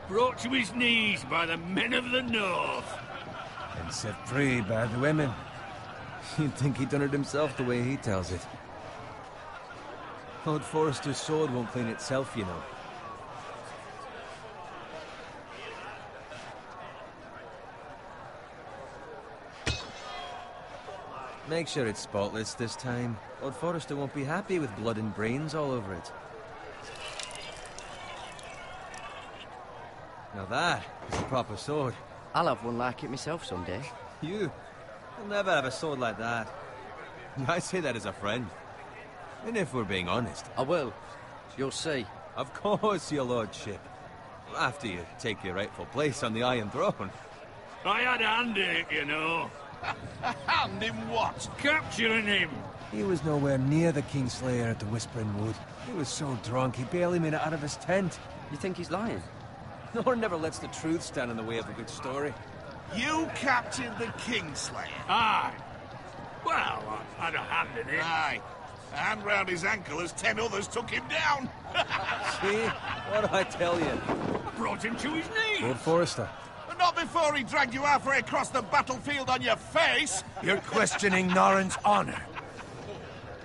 Brought to his knees by the men of the North. And set free by the women. You'd think he'd done it himself the way he tells it. Lord Forrester's sword won't clean itself, you know. Make sure it's spotless this time. Lord Forrester won't be happy with blood and brains all over it. Now that is a proper sword. I'll have one like it myself someday. You'll never have a sword like that. I say that as a friend. And if we're being honest. I will. You'll see. Of course, your lordship. After you take your rightful place on the Iron Throne. I had a hand in it, you know. Hand in what? Capturing him. He was nowhere near the Kingslayer at the Whispering Wood. He was so drunk he barely made it out of his tent. You think he's lying? Nor never lets the truth stand in the way of a good story. You captured the Kingslayer? Aye. Well, I had a hand in it. Aye. A hand round his ankle as 10 others took him down. See? What do I tell you? Brought him to his knees. Lord Forrester. But not before he dragged you halfway across the battlefield on your face. You're questioning Norrin's honor.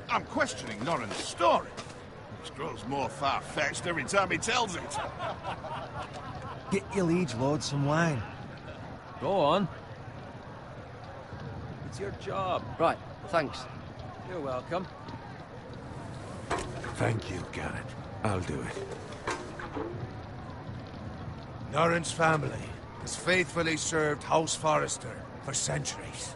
I'm questioning Norrin's story. It grows more far-fetched every time he tells it. Get your liege lord some wine. Go on. It's your job. Right, thanks. You're welcome. Thank you, Garrett. I'll do it. Norrin's family has faithfully served House Forrester for centuries.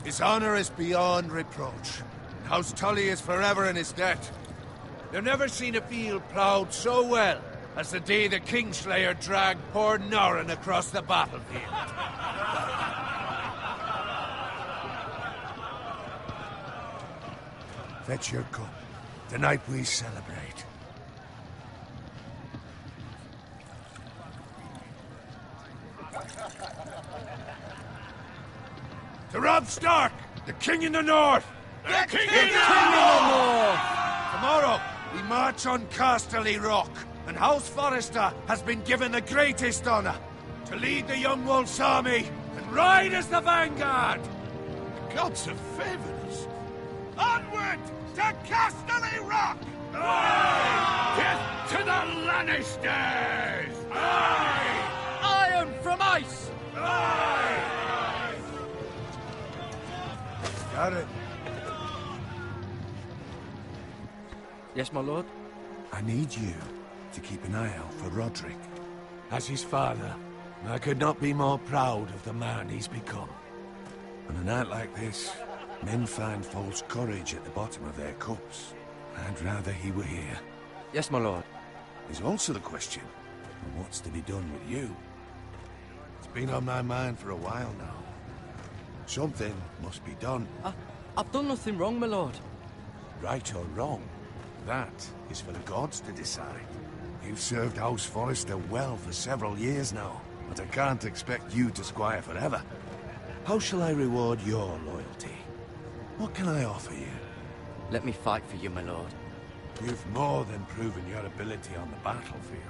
His honor is beyond reproach. House Tully is forever in his debt. They've never seen a field ploughed so well as the day the Kingslayer dragged poor Norrin across the battlefield. Fetch your cup. Tonight we celebrate. To Robb Stark, the King in the North! The King in the North! Tomorrow, we march on Casterly Rock, and House Forrester has been given the greatest honor to lead the Young Wolf's army and ride as the vanguard! The gods have favored us. Onward to Casterly Rock! Aye! Death to the Lannisters! Aye! Iron from ice! Aye! Got it. Yes, my lord? I need you to keep an eye out for Roderick. As his father, I could not be more proud of the man he's become. On a night like this, men find false courage at the bottom of their cups. I'd rather he were here. Yes, my lord. There's also the question of what's to be done with you. It's been on my mind for a while now. Something must be done. I've done nothing wrong, my lord. Right or wrong, that is for the gods to decide. You've served House Forrester well for several years now, but I can't expect you to squire forever. How shall I reward your loyalty? What can I offer you? Let me fight for you, my lord. You've more than proven your ability on the battlefield.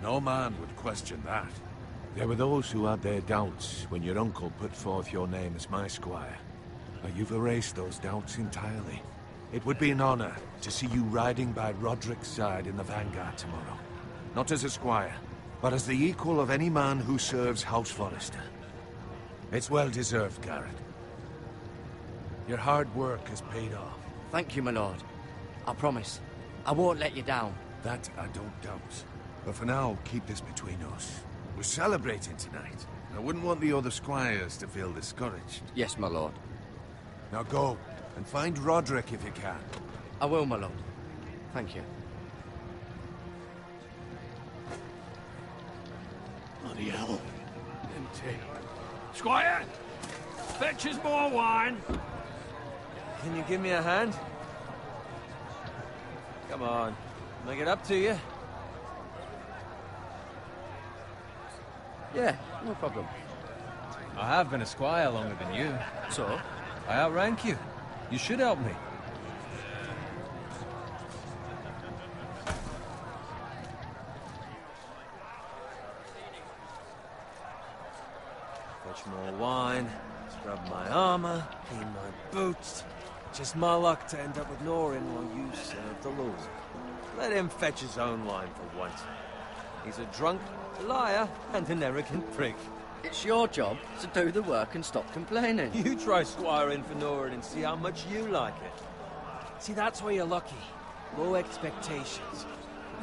No man would question that. There were those who had their doubts when your uncle put forth your name as my squire. But you've erased those doubts entirely. It would be an honor to see you riding by Roderick's side in the vanguard tomorrow. Not as a squire, but as the equal of any man who serves House Forrester. It's well deserved, Garrett. Your hard work has paid off. Thank you, my lord. I promise. I won't let you down. That I don't doubt. But for now, keep this between us. We're celebrating tonight. I wouldn't want the other squires to feel discouraged. Yes, my lord. Now go, and find Roderick if you can. I will, my lord. Thank you. Bloody hell. Empty. Squire! Fetch us more wine. Can you give me a hand? Come on. Make it up to you. Yeah, no problem. I have been a squire longer than you. So? I outrank you. You should help me. Fetch more wine, scrub my armor, clean my boots. Just my luck to end up with Norin while you serve the Lord. Let him fetch his own wine for once. He's a drunk, a liar, and an arrogant prick. It's your job to do the work and stop complaining. You try squiring for Norin and see how much you like it. See, that's where you're lucky. Low expectations.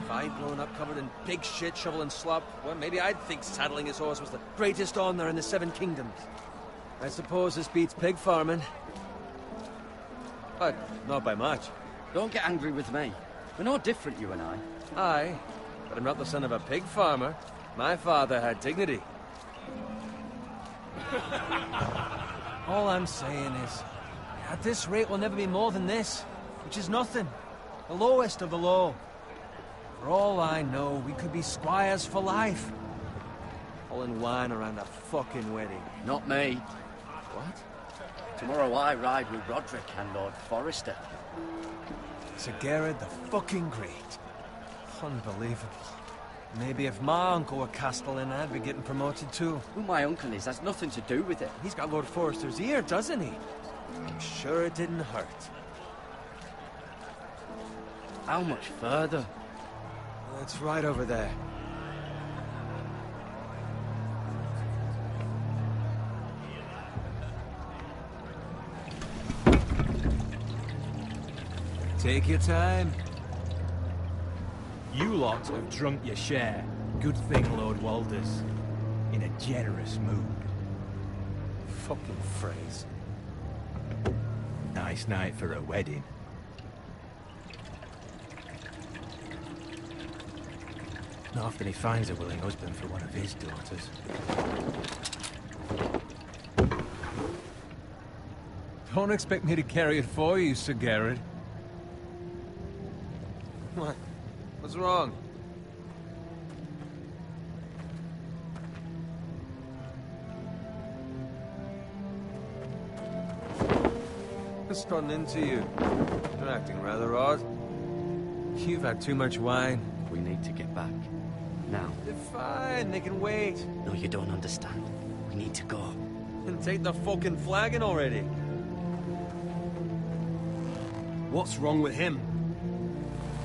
If I'd grown up covered in pig shit, shovel and slop, well, maybe I'd think saddling his horse was the greatest honor in the Seven Kingdoms. I suppose this beats pig farming. But not by much. Don't get angry with me. We're no different, you and I. Aye, but I'm not the son of a pig farmer. My father had dignity. All I'm saying is, at this rate we'll never be more than this, which is nothing. The lowest of the low. For all I know, we could be squires for life. Pulling wine around a fucking wedding. Not me. What? Tomorrow I ride with Roderick and Lord Forrester. Sir Gerard the fucking Great. Unbelievable. Maybe if my uncle were Castellan, I'd be getting promoted too. Who my uncle is has nothing to do with it. He's got Lord Forrester's ear, doesn't he? I'm sure it didn't hurt. How much further? It's right over there. Take your time. You lot have drunk your share. Good thing Lord Walder's in a generous mood. Fucking phrase. Nice night for a wedding. Not often he finds a willing husband for one of his daughters. Don't expect me to carry it for you, Sir Gerard. What? What's wrong? What's gotten into you? You're acting rather odd. You've had too much wine. We need to get back. Now. They're fine, they can wait. No, you don't understand. We need to go. And take the fucking flagon already. What's wrong with him?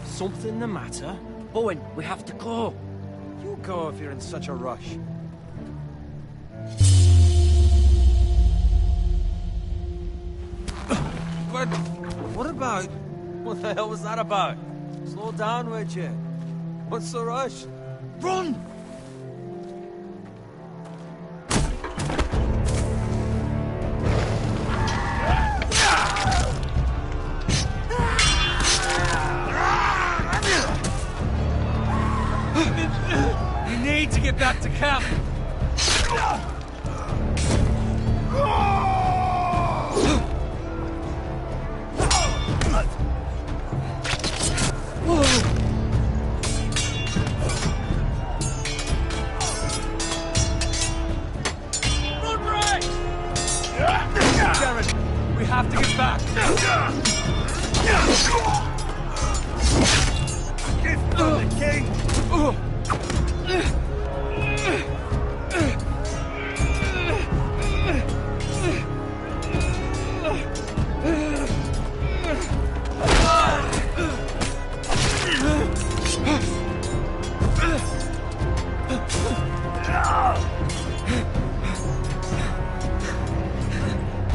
Something the matter? Bowen, we have to go. You go if you're in such a rush. But what about? What the hell was that about? Slow down, would you? What's the rush? Run! We need to get back to camp. We have to get back. Gift from the king.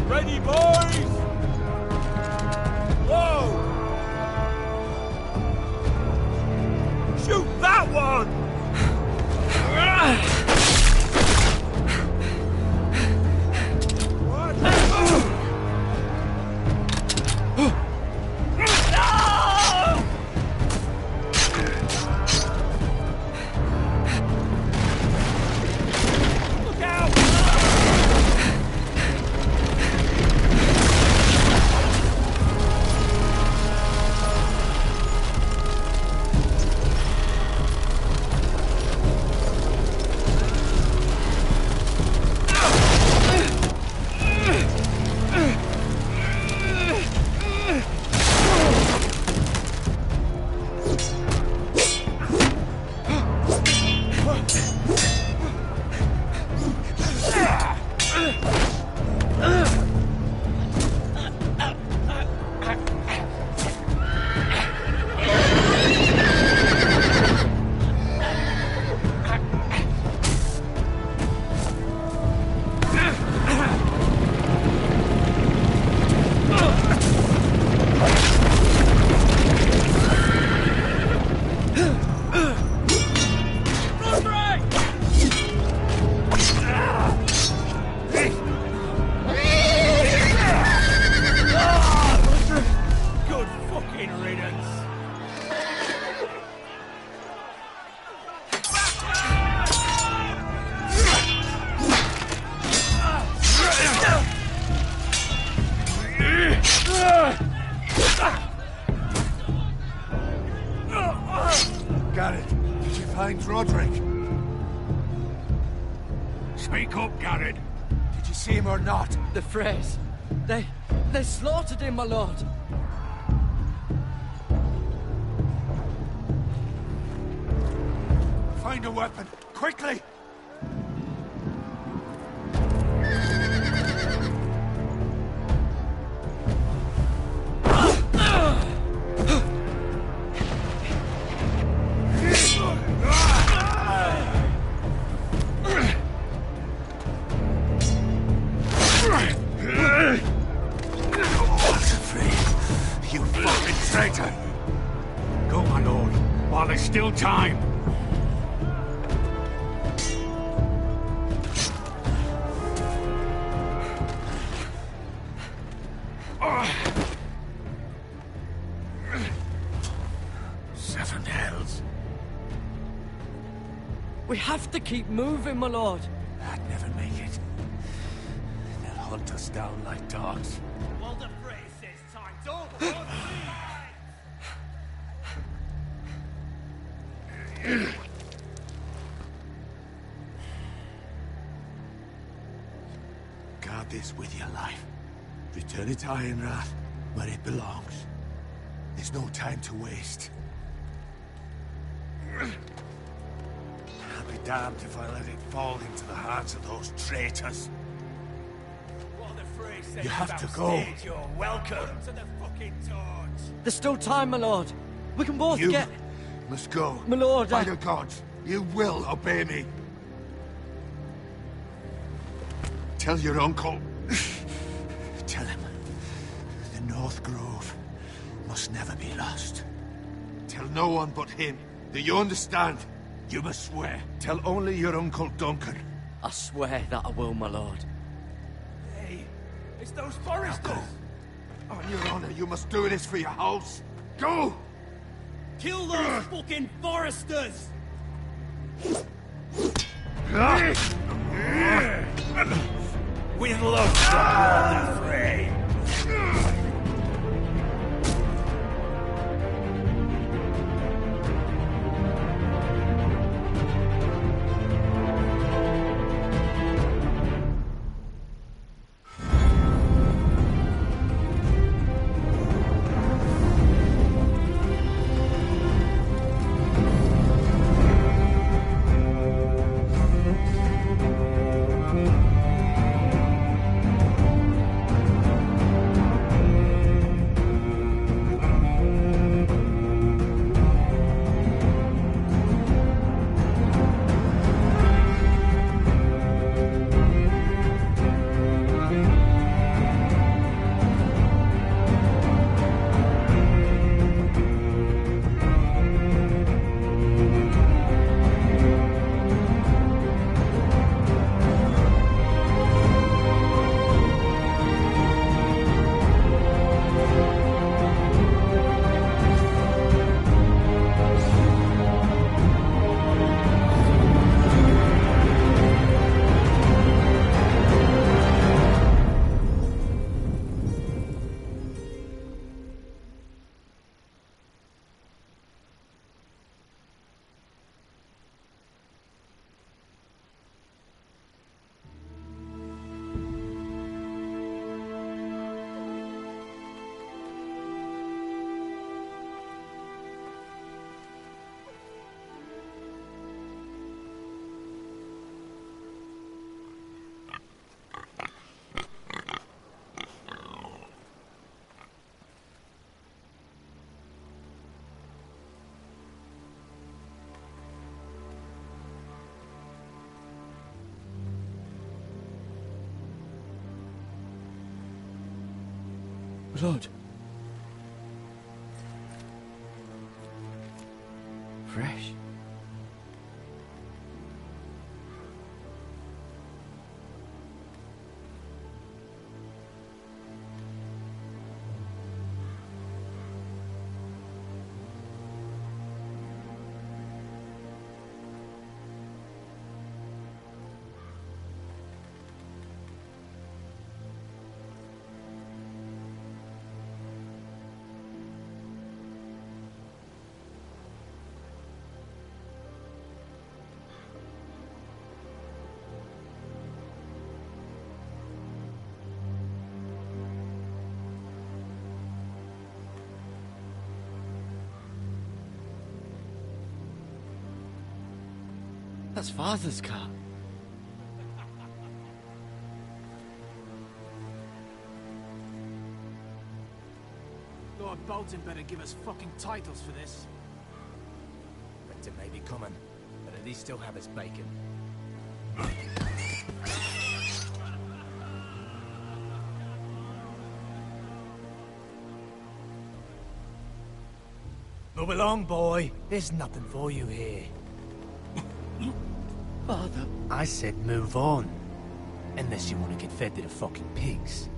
Ready, boys! Whoa! Shoot that one! Look out! find Roderick? Speak up, Garrett. Did you see him or not? The Freys. They slaughtered him, my lord. Find a weapon, quickly! You fucking traitor! Go, my lord, while there's still time. Seven hells. We have to keep moving, my lord. I'd never make it. They'll hunt us down like dogs. Walder Frey says time's over. Guard this with your life. Return it to Ironrath, where it belongs. There's no time to waste. I'll be damned if I let it fall into the hands of those traitors. Walder Frey says You have to go. backstage, you're welcome to the fucking torch. There's still time, my lord. We can both You get... must go. My lord, By the gods, you will obey me. Tell your uncle. Tell him the North Grove must never be lost. Tell no one but him. Do you understand? You must swear. Tell only your Uncle Duncan. I swear that I will, my lord. Hey, it's those foresters. Go. On your honor, you must do this for your house. Go! Kill those fucking foresters. With love from Walder Frey. Lord. Fresh. That's Father's car. Lord Bolton better give us fucking titles for this. Winter may be coming, but at least still have his bacon. Move along, boy. There's nothing for you here. Father. I said move on. Unless you want to get fed to the fucking pigs.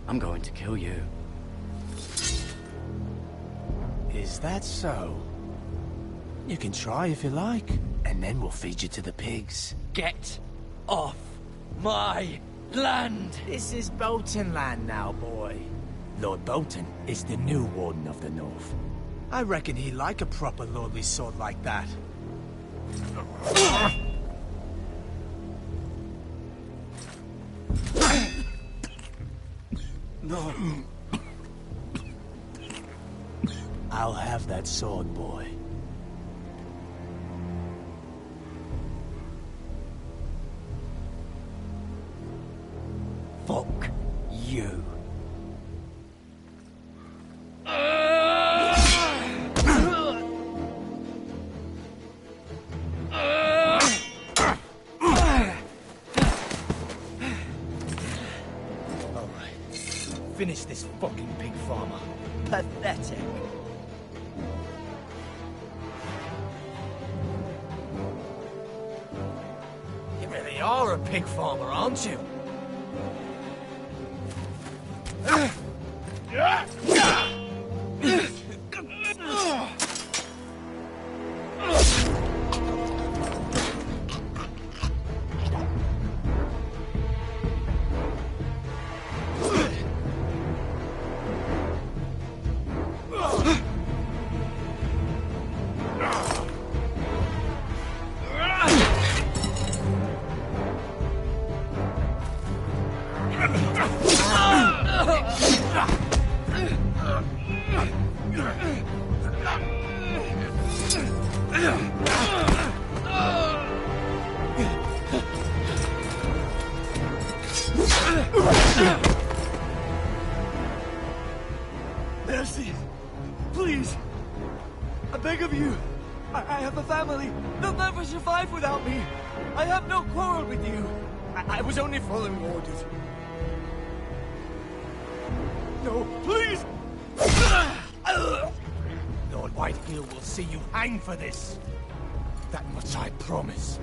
I'm going to kill you. Is that so? You can try if you like, and then we'll feed you to the pigs. Get off my land! This is Bolton land now, boy. Lord Bolton is the new Warden of the North. I reckon he'd like a proper lordly sword like that. No. I'll have that sword, boy. Fuck you. Finish this fucking pig farmer. Pathetic. You really are a pig farmer, aren't you? Mercy! Please! I beg of you! I have a family! They'll never survive without me! I have no quarrel with you! I was only following orders. No, please! Lord Whitehill will see you hang for this. That much I promise.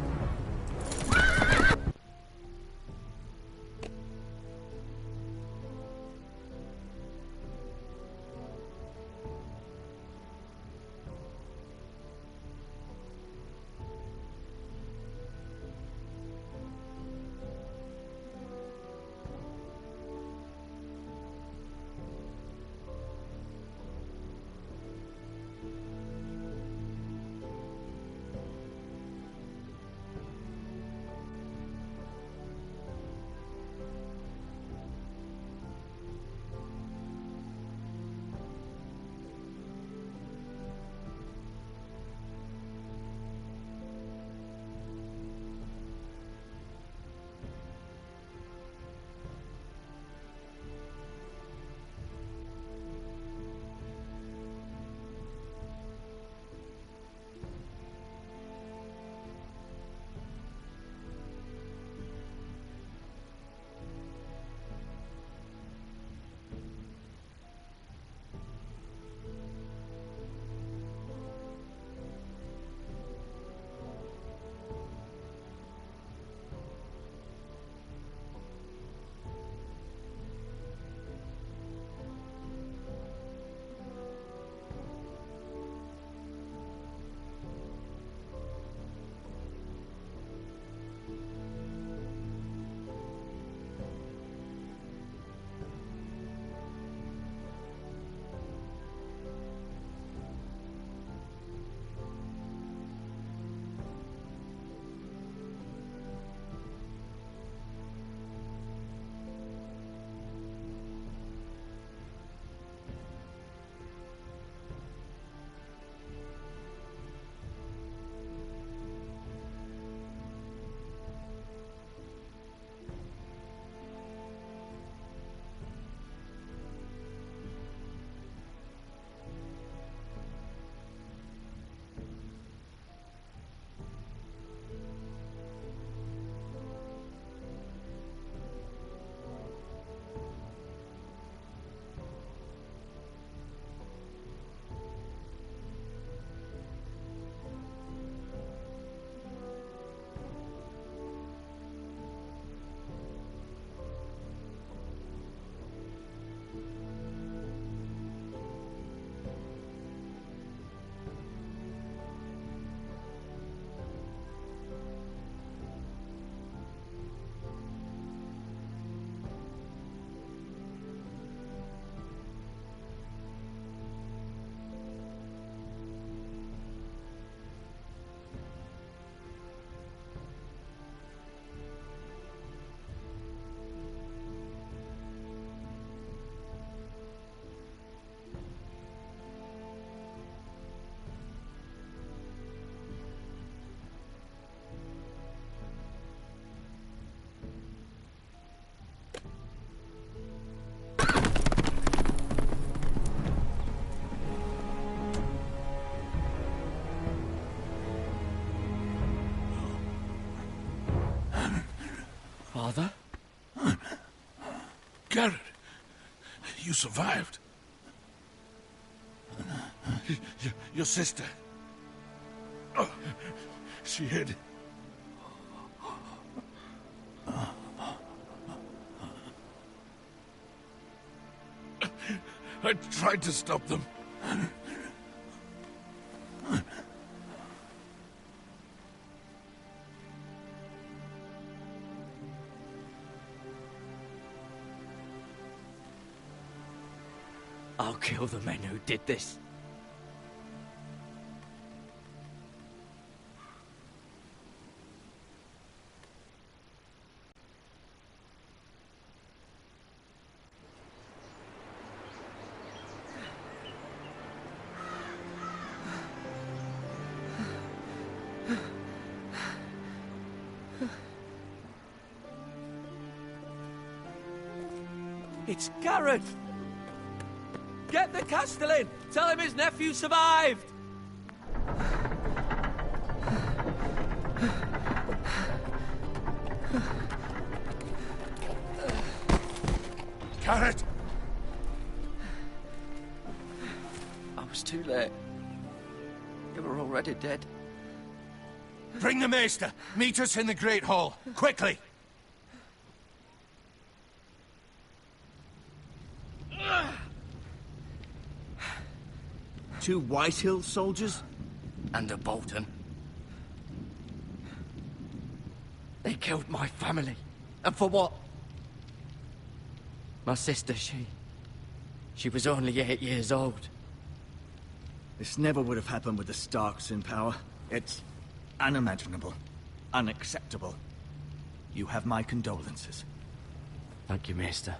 Father? Garrett, you survived. Your sister. Oh, she hid. I tried to stop them. I'll kill the men who did this. It's Garrett! Get the Castellan! Tell him his nephew survived! Garrett! I was too late. You were already dead. Bring the Maester! Meet us in the Great Hall! Quickly! Two Whitehill soldiers? And a Bolton. They killed my family. And for what? My sister, she was only 8 years old. This never would have happened with the Starks in power. It's unimaginable. Unacceptable. You have my condolences. Thank you, Maester.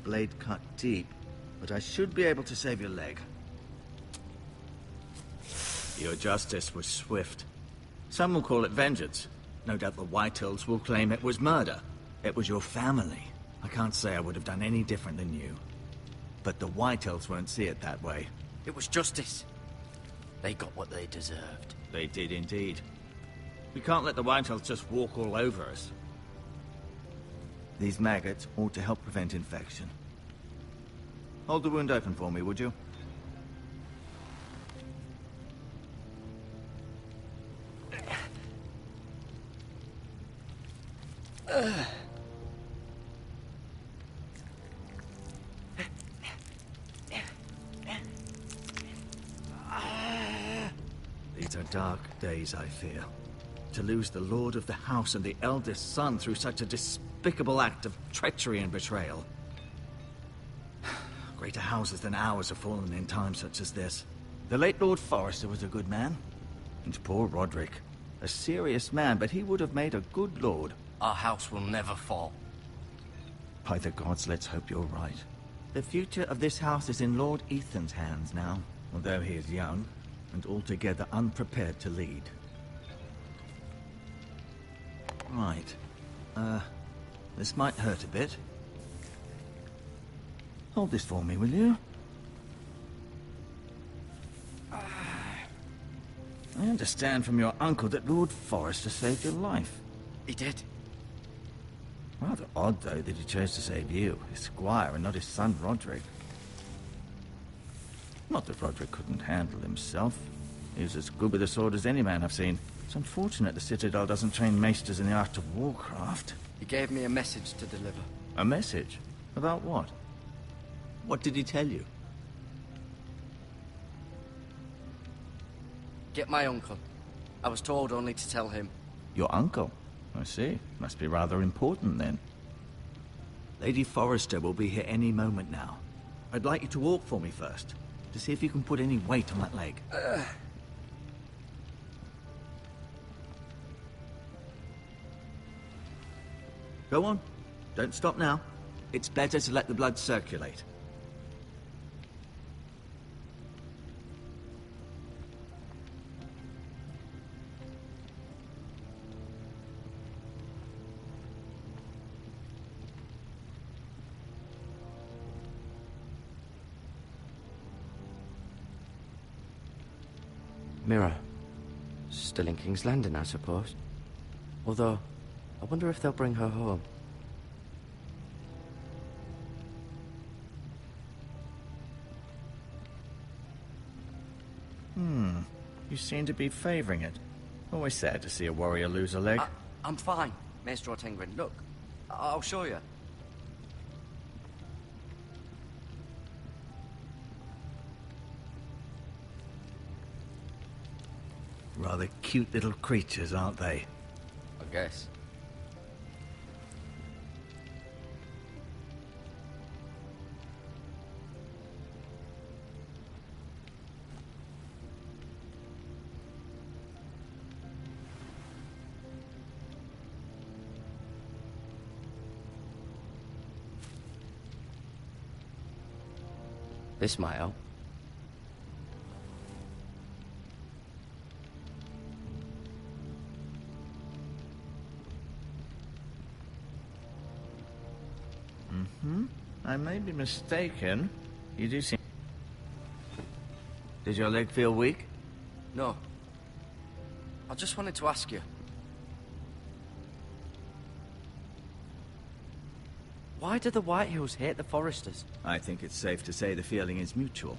Blade cut deep, but I should be able to save your leg. Your justice was swift. Some will call it vengeance. No doubt the Whitehills will claim it was murder. It was your family. I can't say I would have done any different than you. But the Whitehills won't see it that way. It was justice. They got what they deserved. They did indeed. We can't let the Whitehills just walk all over us. These maggots ought to help prevent infection. Hold the wound open for me, would you? These are dark days, I fear. To lose the lord of the house and the eldest son through such a despicable act of treachery and betrayal. Greater houses than ours have fallen in times such as this. The late Lord Forrester was a good man. And poor Roderick. A serious man, but he would have made a good lord. Our house will never fall. By the gods, let's hope you're right. The future of this house is in Lord Ethan's hands now, although he is young and altogether unprepared to lead. Right. This might hurt a bit. Hold this for me, will you? I understand from your uncle that Lord Forrester saved your life. He did. Rather odd, though, that he chose to save you, his squire, and not his son Roderick. Not that Roderick couldn't handle himself. He was as good with a sword as any man I've seen. It's unfortunate the Citadel doesn't train maesters in the art of warcraft. He gave me a message to deliver. A message? About what? What did he tell you? Get my uncle. I was told only to tell him. Your uncle? I see. Must be rather important then. Lady Forrester will be here any moment now. I'd like you to walk for me first, to see if you can put any weight on that leg. Go on. Don't stop now. It's better to let the blood circulate. Mira. Still in King's Landing, I suppose. Although, I wonder if they'll bring her home. You seem to be favoring it. Always sad to see a warrior lose a leg. I'm fine, Maester Ortengrin. Look, I'll show you. Rather cute little creatures, aren't they? I guess. This might help. I may be mistaken. You do seem... Did your leg feel weak? No. I just wanted to ask you. Why do the Whitehills hate the Forresters? I think it's safe to say the feeling is mutual.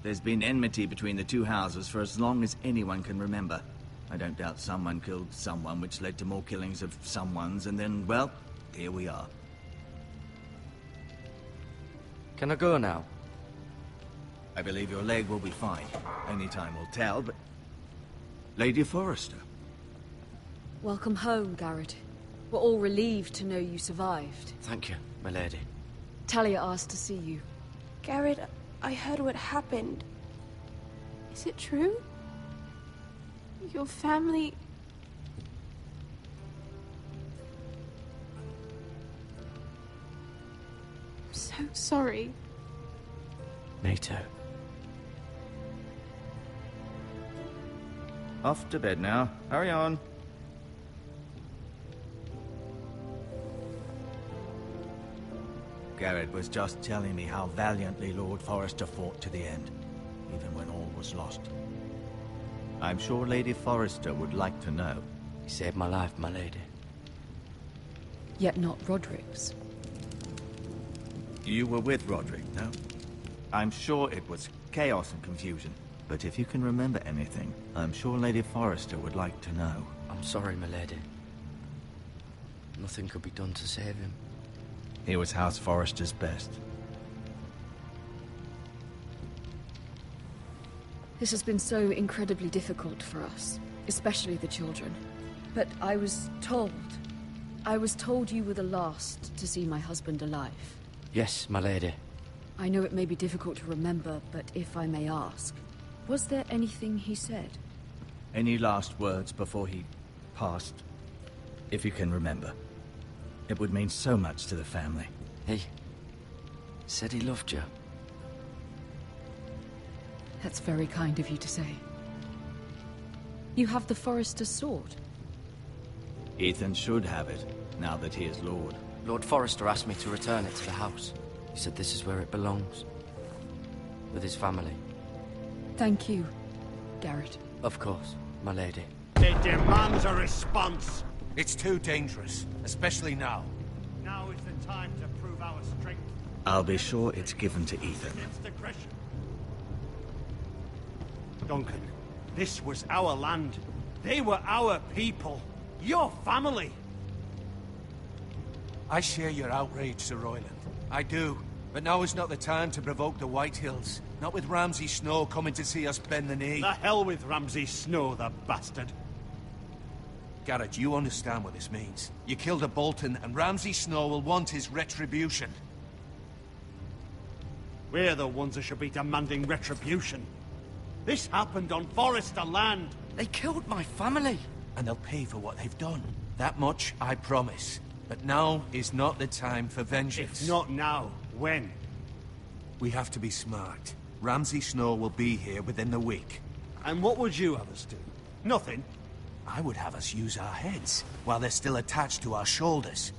There's been enmity between the two houses for as long as anyone can remember. I don't doubt someone killed someone, which led to more killings of someones, and then, well, here we are. Can I go now? I believe your leg will be fine. Only time will tell, but... Lady Forrester. Welcome home, Garrett. We're all relieved to know you survived. Thank you, my lady. Talia asked to see you. Garrett, I heard what happened. Is it true? Your family... I'm so sorry. Me too. Off to bed now. Hurry on. Garrett was just telling me how valiantly Lord Forrester fought to the end, even when all was lost. I'm sure Lady Forrester would like to know. He saved my life, my lady. Yet not Roderick's. You were with Roderick, no? I'm sure it was chaos and confusion. But if you can remember anything, I'm sure Lady Forrester would like to know. I'm sorry, my lady. Nothing could be done to save him. He was House Forrester's best. This has been so incredibly difficult for us, especially the children. But I was told you were the last to see my husband alive. Yes, my lady. I know it may be difficult to remember, but if I may ask, was there anything he said? Any last words before he passed? If you can remember. It would mean so much to the family. He said he loved you. That's very kind of you to say. You have the Forrester's sword. Ethan should have it, now that he is Lord. Lord Forrester asked me to return it to the house. He said this is where it belongs. With his family. Thank you, Garrett. Of course, my lady. It demands a response. It's too dangerous, especially now. Now is the time to prove our strength. I'll be sure it's given to Ethan. Against aggression. Duncan, this was our land. They were our people. Your family. I share your outrage, Sir Royland. I do. But now is not the time to provoke the Whitehills. Not with Ramsay Snow coming to see us bend the knee. The hell with Ramsay Snow, the bastard. Garrett, you understand what this means. You killed a Bolton, and Ramsay Snow will want his retribution. We're the ones that should be demanding retribution. This happened on Forrester land. They killed my family. And they'll pay for what they've done. That much, I promise. But now is not the time for vengeance. If not now, when? We have to be smart. Ramsay Snow will be here within the week. And what would you have us do? Nothing? I would have us use our heads, while they're still attached to our shoulders.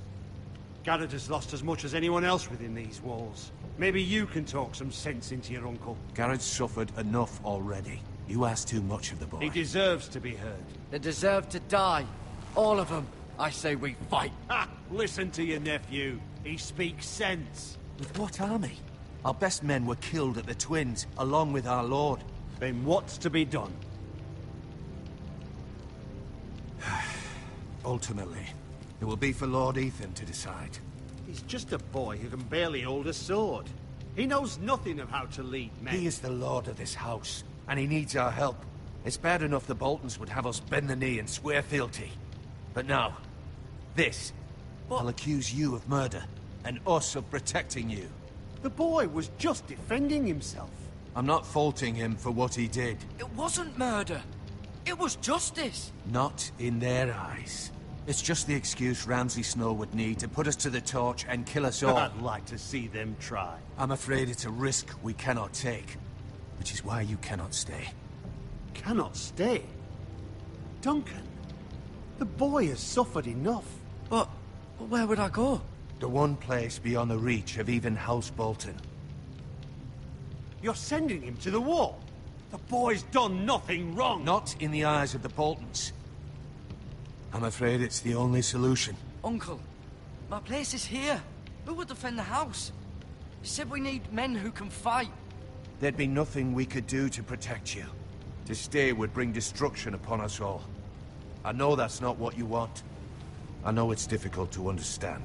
Garrett has lost as much as anyone else within these walls. Maybe you can talk some sense into your uncle. Garrett's suffered enough already. You ask too much of the boy. He deserves to be heard. They deserve to die. All of them. I say we fight. Ha! Listen to your nephew. He speaks sense. With what army? Our best men were killed at the Twins, along with our lord. Then what's to be done? Ultimately, it will be for Lord Ethan to decide. He's just a boy who can barely hold a sword. He knows nothing of how to lead men. He is the lord of this house, and he needs our help. It's bad enough the Boltons would have us bend the knee and swear fealty. But now, this. I'll accuse you of murder, and us of protecting you. The boy was just defending himself. I'm not faulting him for what he did. It wasn't murder. It was justice. Not in their eyes. It's just the excuse Ramsay Snow would need to put us to the torch and kill us all. I'd like to see them try. I'm afraid it's a risk we cannot take, which is why you cannot stay. Cannot stay? Duncan, the boy has suffered enough. But where would I go? The one place beyond the reach of even House Bolton. You're sending him to the wall? The boy's done nothing wrong. Not in the eyes of the Boltons. I'm afraid it's the only solution. Uncle, my place is here. Who would defend the house? You said we need men who can fight. There'd be nothing we could do to protect you. To stay would bring destruction upon us all. I know that's not what you want. I know it's difficult to understand.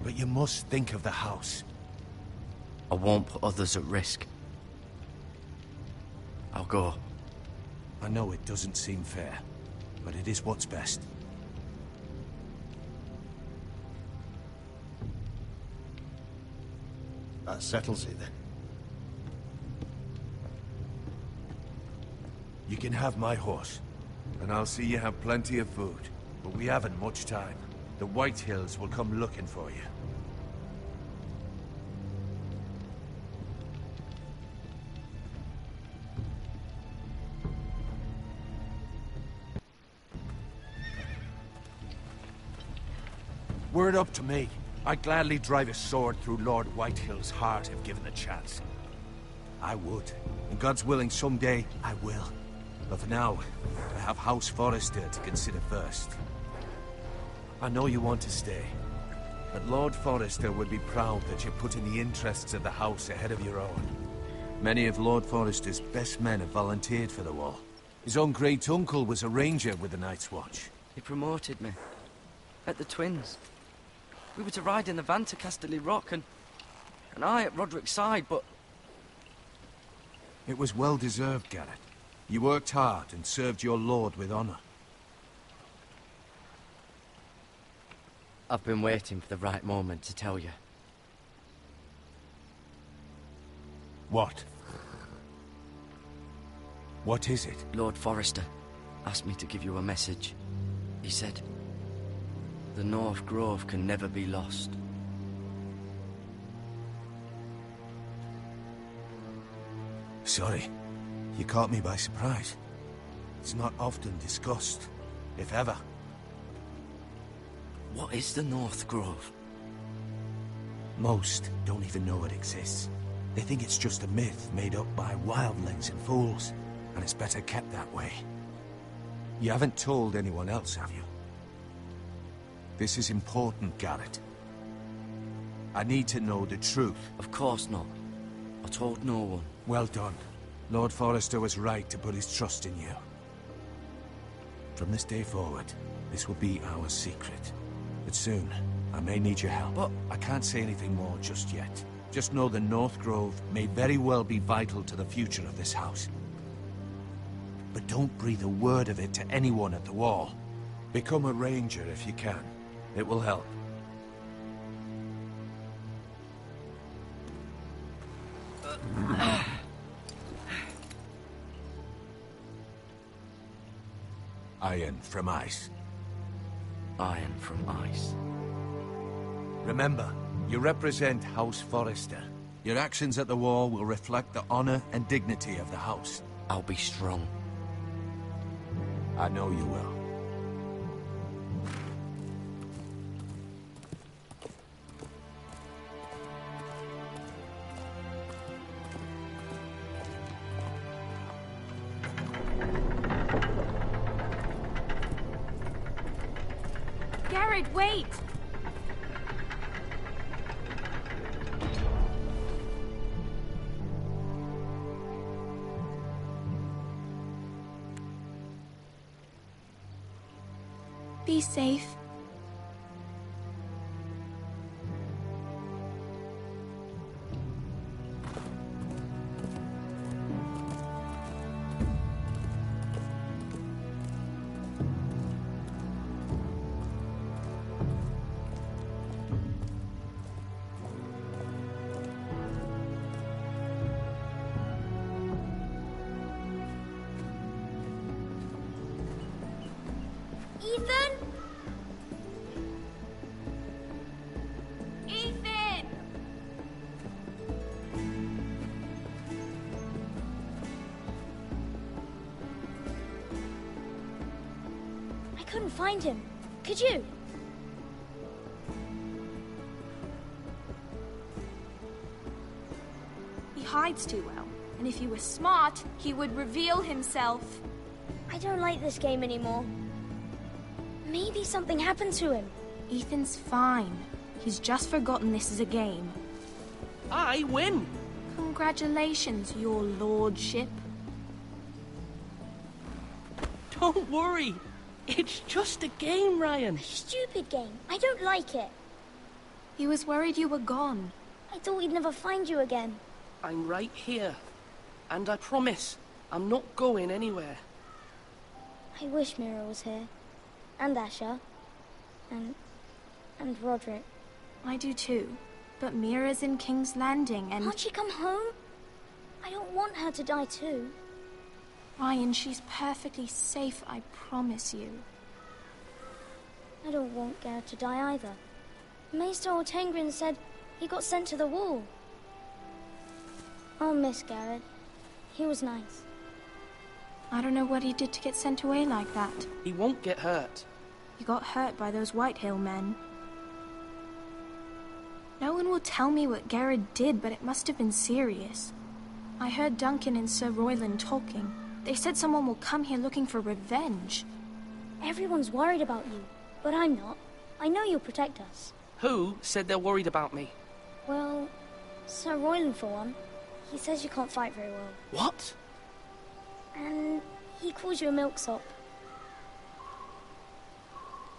But you must think of the house. I won't put others at risk. I'll go. I know it doesn't seem fair, but it is what's best. That settles it then. You can have my horse, and I'll see you have plenty of food. But we haven't much time. The Whitehills will come looking for you. Were it up to me, I'd gladly drive a sword through Lord Whitehill's heart if given the chance. I would. And God's willing, someday I will. But for now, I have House Forrester to consider first. I know you want to stay, but Lord Forrester would be proud that you're putting the interests of the house ahead of your own. Many of Lord Forrester's best men have volunteered for the war. His own great-uncle was a ranger with the Night's Watch. He promoted me. At the Twins. We were to ride in the van to Casterly Rock, and I at Roderick's side, but... It was well-deserved, Garrett. You worked hard and served your lord with honor. I've been waiting for the right moment to tell you. What? What is it? Lord Forrester asked me to give you a message. He said, the North Grove can never be lost. Sorry. You caught me by surprise. It's not often discussed, if ever. What is the North Grove? Most don't even know it exists. They think it's just a myth made up by wildlings and fools, and it's better kept that way. You haven't told anyone else, have you? This is important, Garrett. I need to know the truth. Of course not. I told no one. Well done. Lord Forrester was right to put his trust in you. From this day forward, this will be our secret. But soon, I may need your help. But I can't say anything more just yet. Just know the North Grove may very well be vital to the future of this house. But don't breathe a word of it to anyone at the Wall. Become a ranger if you can. It will help. Iron from ice. Iron from ice. Remember, you represent House Forrester. Your actions at the Wall will reflect the honor and dignity of the house. I'll be strong. I know you will. Garrett, wait! Be safe. Ethan? Ethan! I couldn't find him. Could you? He hides too well, and if he was smart, he would reveal himself. I don't like this game anymore. Maybe something happened to him. Ethan's fine. He's just forgotten this is a game. I win! Congratulations, your lordship. Don't worry. It's just a game, Ryan. Stupid game. I don't like it. He was worried you were gone. I thought we'd never find you again. I'm right here. And I promise, I'm not going anywhere. I wish Mira was here. And Asher. And Roderick. I do too. But Mira's in King's Landing and... Can't she come home? I don't want her to die too. Ryan, she's perfectly safe, I promise you. I don't want Garrett to die either. Maester Ortengrin said he got sent to the Wall. I'll miss Garrett. He was nice. I don't know what he did to get sent away like that. He won't get hurt. He got hurt by those Whitehill men. No one will tell me what Garrett did, but it must have been serious. I heard Duncan and Sir Royland talking. They said someone will come here looking for revenge. Everyone's worried about you, but I'm not. I know you'll protect us. Who said they're worried about me? Well, Sir Royland for one. He says you can't fight very well. What? And he calls you a milksop.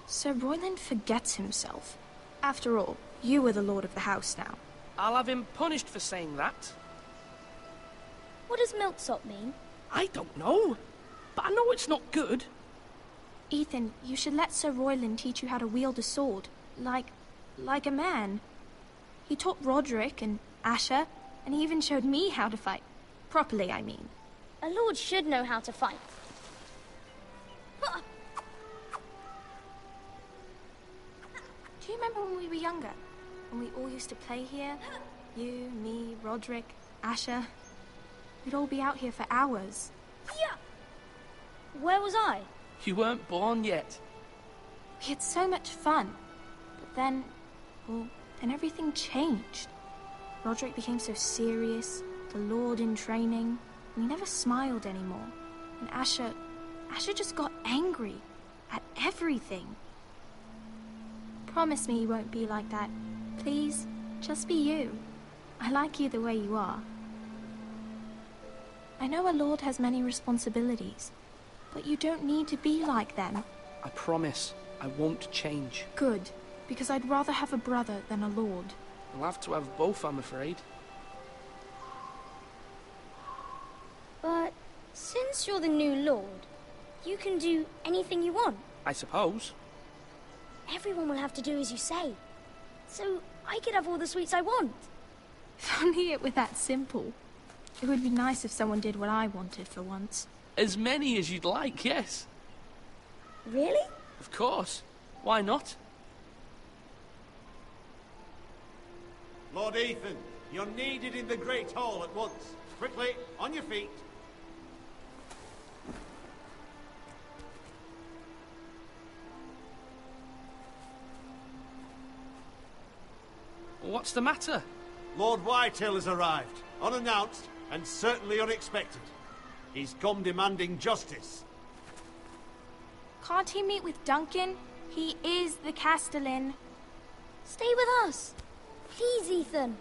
Sir Royland forgets himself. After all, you are the lord of the house now. I'll have him punished for saying that. What does milksop mean? I don't know, but I know it's not good. Ethan, you should let Sir Royland teach you how to wield a sword. Like a man. He taught Roderick and Asher, and he even showed me how to fight. Properly, I mean. A lord should know how to fight. Do you remember when we were younger? When we all used to play here? You, me, Roderick, Asher. We'd all be out here for hours. Yeah. Where was I? You weren't born yet. We had so much fun. But then, well, then everything changed. Roderick became so serious, the lord in training. We never smiled anymore. And Asher just got angry at everything. Promise me you won't be like that. Please, just be you. I like you the way you are. I know a lord has many responsibilities, But you don't need to be like them. I promise I won't change. Good, because I'd rather have a brother than a lord. I'll have to have both, I'm afraid. But since you're the new lord, you can do anything you want. I suppose. Everyone will have to do as you say. So I could have all the sweets I want. If only it were that simple. It would be nice if someone did what I wanted for once. As many as you'd like, yes. Really? Of course. Why not? Lord Ethan, you're needed in the Great Hall at once. Quickly, on your feet. What's the matter? Lord Whitehill has arrived, unannounced and certainly unexpected. He's come demanding justice. Can't he meet with Duncan? He is the Castellan. Stay with us. Please, Ethan.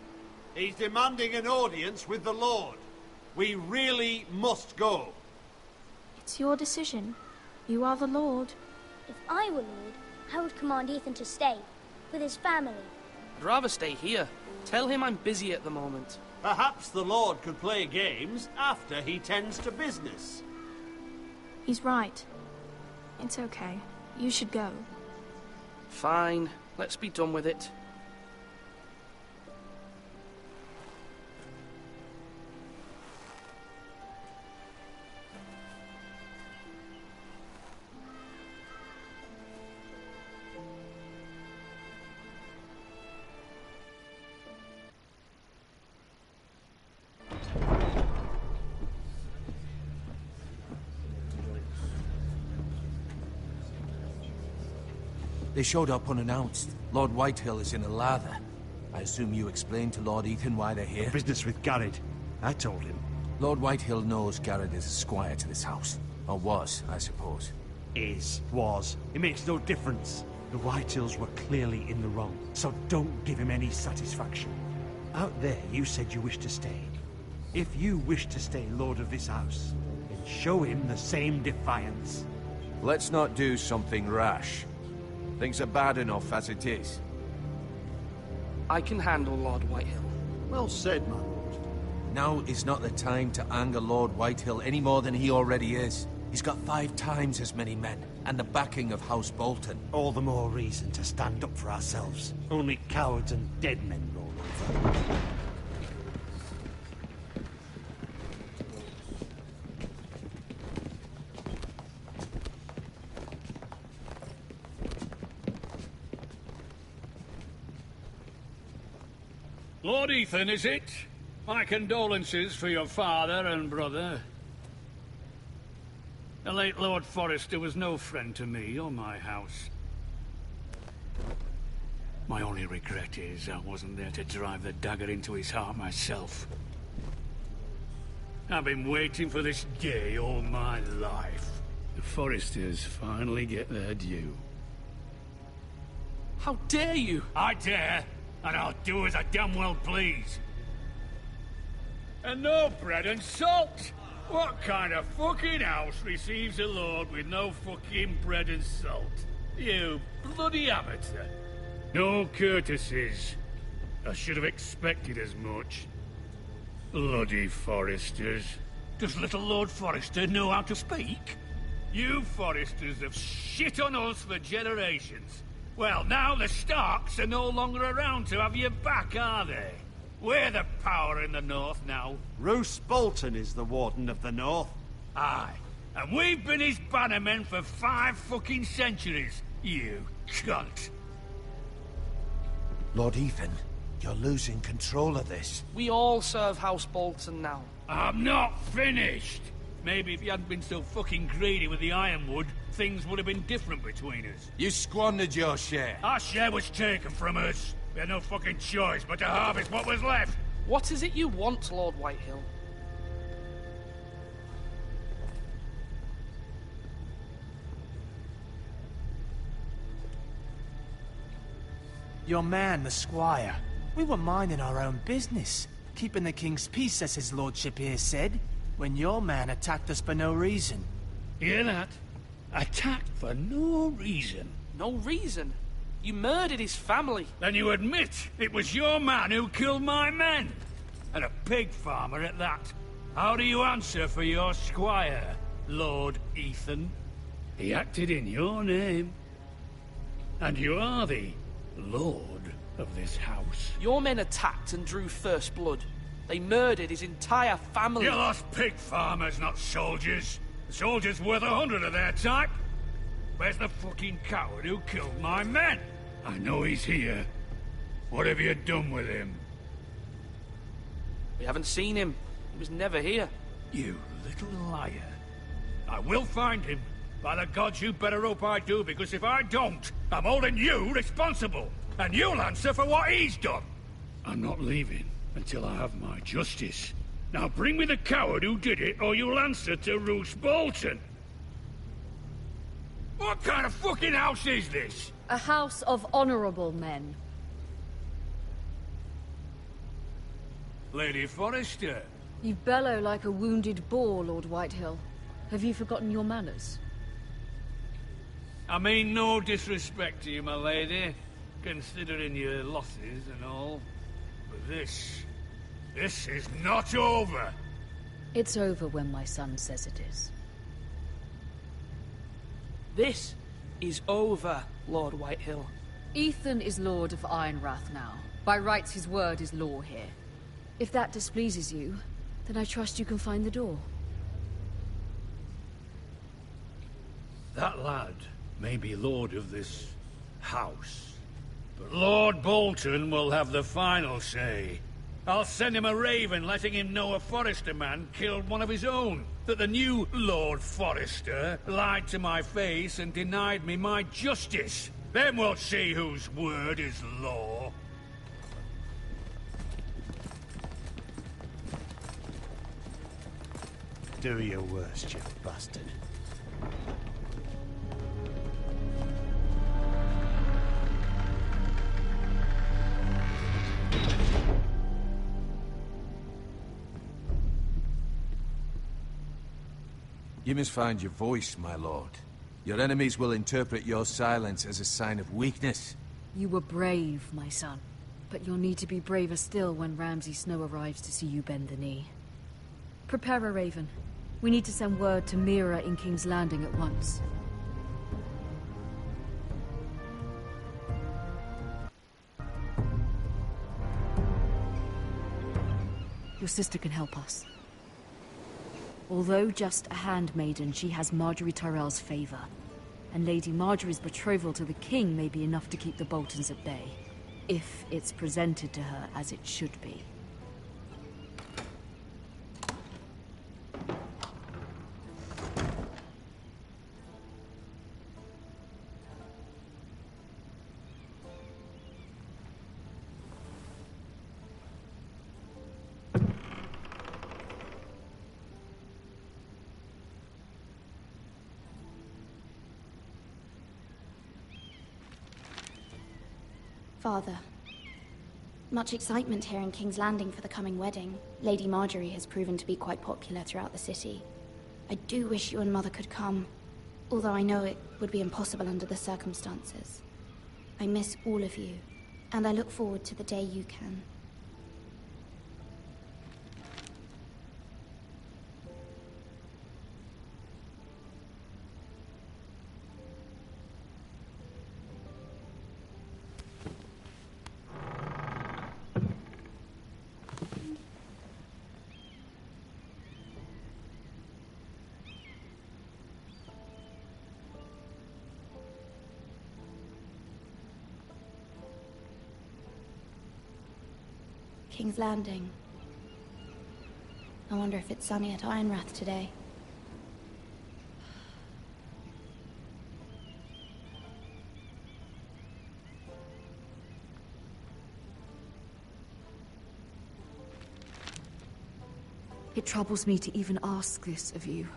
He's demanding an audience with the Lord. We really must go. It's your decision. You are the Lord. If I were Lord, I would command Ethan to stay, with his family. I'd rather stay here. Tell him I'm busy at the moment. Perhaps the Lord could play games after he tends to business. He's right. It's okay. You should go. Fine. Let's be done with it. They showed up unannounced. Lord Whitehill is in a lather. I assume you explained to Lord Ethan why they're here? Business with Garrett. I told him. Lord Whitehill knows Garrett is a squire to this house. Or was, I suppose. Was. It makes no difference. The Whitehills were clearly in the wrong, so don't give him any satisfaction. Out there, you said you wished to stay. If you wish to stay lord of this house, then show him the same defiance. Let's not do something rash. Things are bad enough as it is. I can handle Lord Whitehill. Well said, my lord. Now is not the time to anger Lord Whitehill any more than he already is. He's got 5 times as many men, and the backing of House Bolton. All the more reason to stand up for ourselves. Only cowards and dead men roll over. Lord Ethan, is it? My condolences for your father and brother. The late Lord Forrester was no friend to me or my house. My only regret is I wasn't there to drive the dagger into his heart myself. I've been waiting for this day all my life. The Forresters finally get their due. How dare you? I dare, and I'll do as I damn well please. And no bread and salt! What kind of fucking house receives a lord with no fucking bread and salt? You bloody amateur. No courtesies. I should have expected as much. Bloody Forresters. Does little Lord Forrester know how to speak? You Forresters have shit on us for generations. Well, now the Starks are no longer around to have you back, are they? We're the power in the north now. Roose Bolton is the Warden of the North. Aye. And we've been his bannermen for 5 fucking centuries, you cunt. Lord Ethan, you're losing control of this. We all serve House Bolton now. I'm not finished. Maybe if you hadn't been so fucking greedy with the ironwood, things would have been different between us. You squandered your share. Our share was taken from us. We had no fucking choice but to harvest what was left. What is it you want, Lord Whitehill? Your man, the squire. We were minding our own business. Keeping the king's peace, as his lordship here said, when your man attacked us for no reason. Hear that? Attacked for no reason. No reason? You murdered his family. Then you admit it was your man who killed my men. And a pig farmer at that. How do you answer for your squire, Lord Ethan? He acted in your name. And you are the lord of this house. Your men attacked and drew first blood. They murdered his entire family. You lost pig farmers, not soldiers. The soldiers worth 100 of their type. Where's the fucking coward who killed my men? I know he's here. What have you done with him? We haven't seen him. He was never here. You little liar. I will find him. By the gods, you better hope I do, because if I don't, I'm holding you responsible. And you'll answer for what he's done. I'm not leaving until I have my justice. Now bring me the coward who did it, or you'll answer to Roose Bolton. What kind of fucking house is this? A house of honorable men. Lady Forrester. You bellow like a wounded boar, Lord Whitehill. Have you forgotten your manners? I mean no disrespect to you, my lady, considering your losses and all. But this is not over. It's over when my son says it is. This is over, Lord Whitehill. Ethan is Lord of Ironrath now. By rights, his word is law here. If that displeases you, then I trust you can find the door. That lad may be lord of this house, but Lord Bolton will have the final say. I'll send him a raven letting him know a Forrester man killed one of his own. That the new Lord Forrester lied to my face and denied me my justice. Then we'll see whose word is law. Do your worst, you bastard. You must find your voice, my lord. Your enemies will interpret your silence as a sign of weakness. You were brave, my son. But you'll need to be braver still when Ramsay Snow arrives to see you bend the knee. Prepare a raven. We need to send word to Mira in King's Landing at once. Your sister can help us. Although just a handmaiden, she has Marjorie Tyrell's favor. And Lady Marjorie's betrothal to the king may be enough to keep the Boltons at bay. If it's presented to her as it should be. Father, much excitement here in King's Landing for the coming wedding. Lady Marjorie has proven to be quite popular throughout the city. I do wish you and Mother could come, although I know it would be impossible under the circumstances. I miss all of you, and I look forward to the day you can. King's Landing. I wonder if it's sunny at Ironrath today. It troubles me to even ask this of you,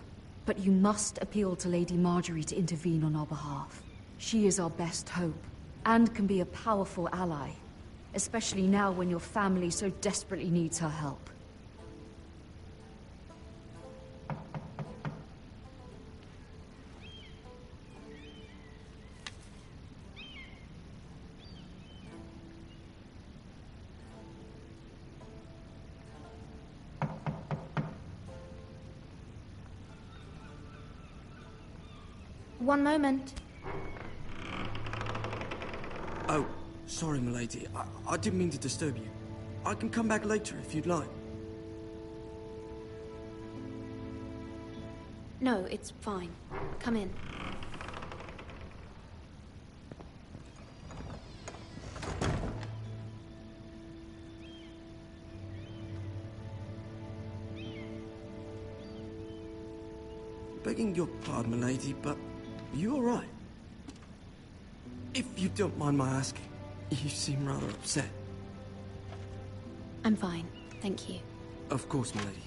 but you must appeal to Lady Marjorie to intervene on our behalf. She is our best hope, and can be a powerful ally. Especially now when your family so desperately needs her help. One moment. Oh, sorry, milady. I didn't mean to disturb you. I can come back later if you'd like. No, it's fine. Come in. Begging your pardon, milady, but are you all right? If you don't mind my asking, you seem rather upset. I'm fine, thank you. Of course, milady.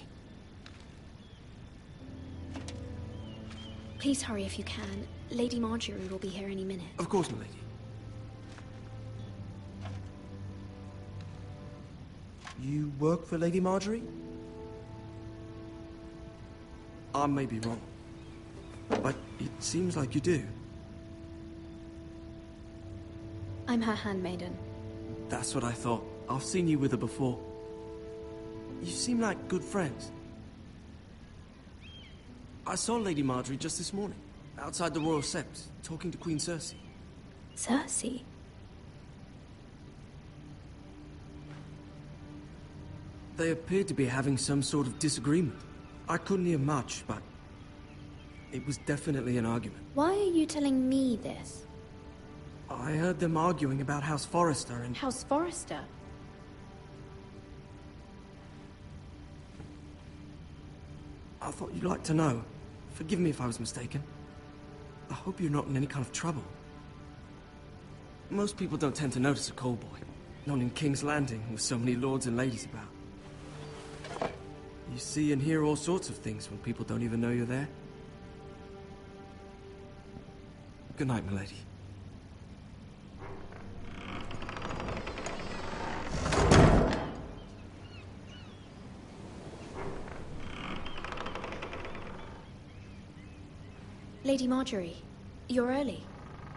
Please hurry if you can. Lady Marjorie will be here any minute. Of course, milady. You work for Lady Marjorie? I may be wrong, but it seems like you do. I'm her handmaiden. That's what I thought. I've seen you with her before. You seem like good friends. I saw Lady Marjorie just this morning, outside the Royal Sept, talking to Queen Cersei. Cersei? They appeared to be having some sort of disagreement. I couldn't hear much, but it was definitely an argument. Why are you telling me this? I heard them arguing about House Forrester and... House Forrester? I thought you'd like to know. Forgive me if I was mistaken. I hope you're not in any kind of trouble. Most people don't tend to notice a callboy. Not in King's Landing, with so many lords and ladies about. You see and hear all sorts of things when people don't even know you're there. Good night, milady. Lady Marjorie, you're early.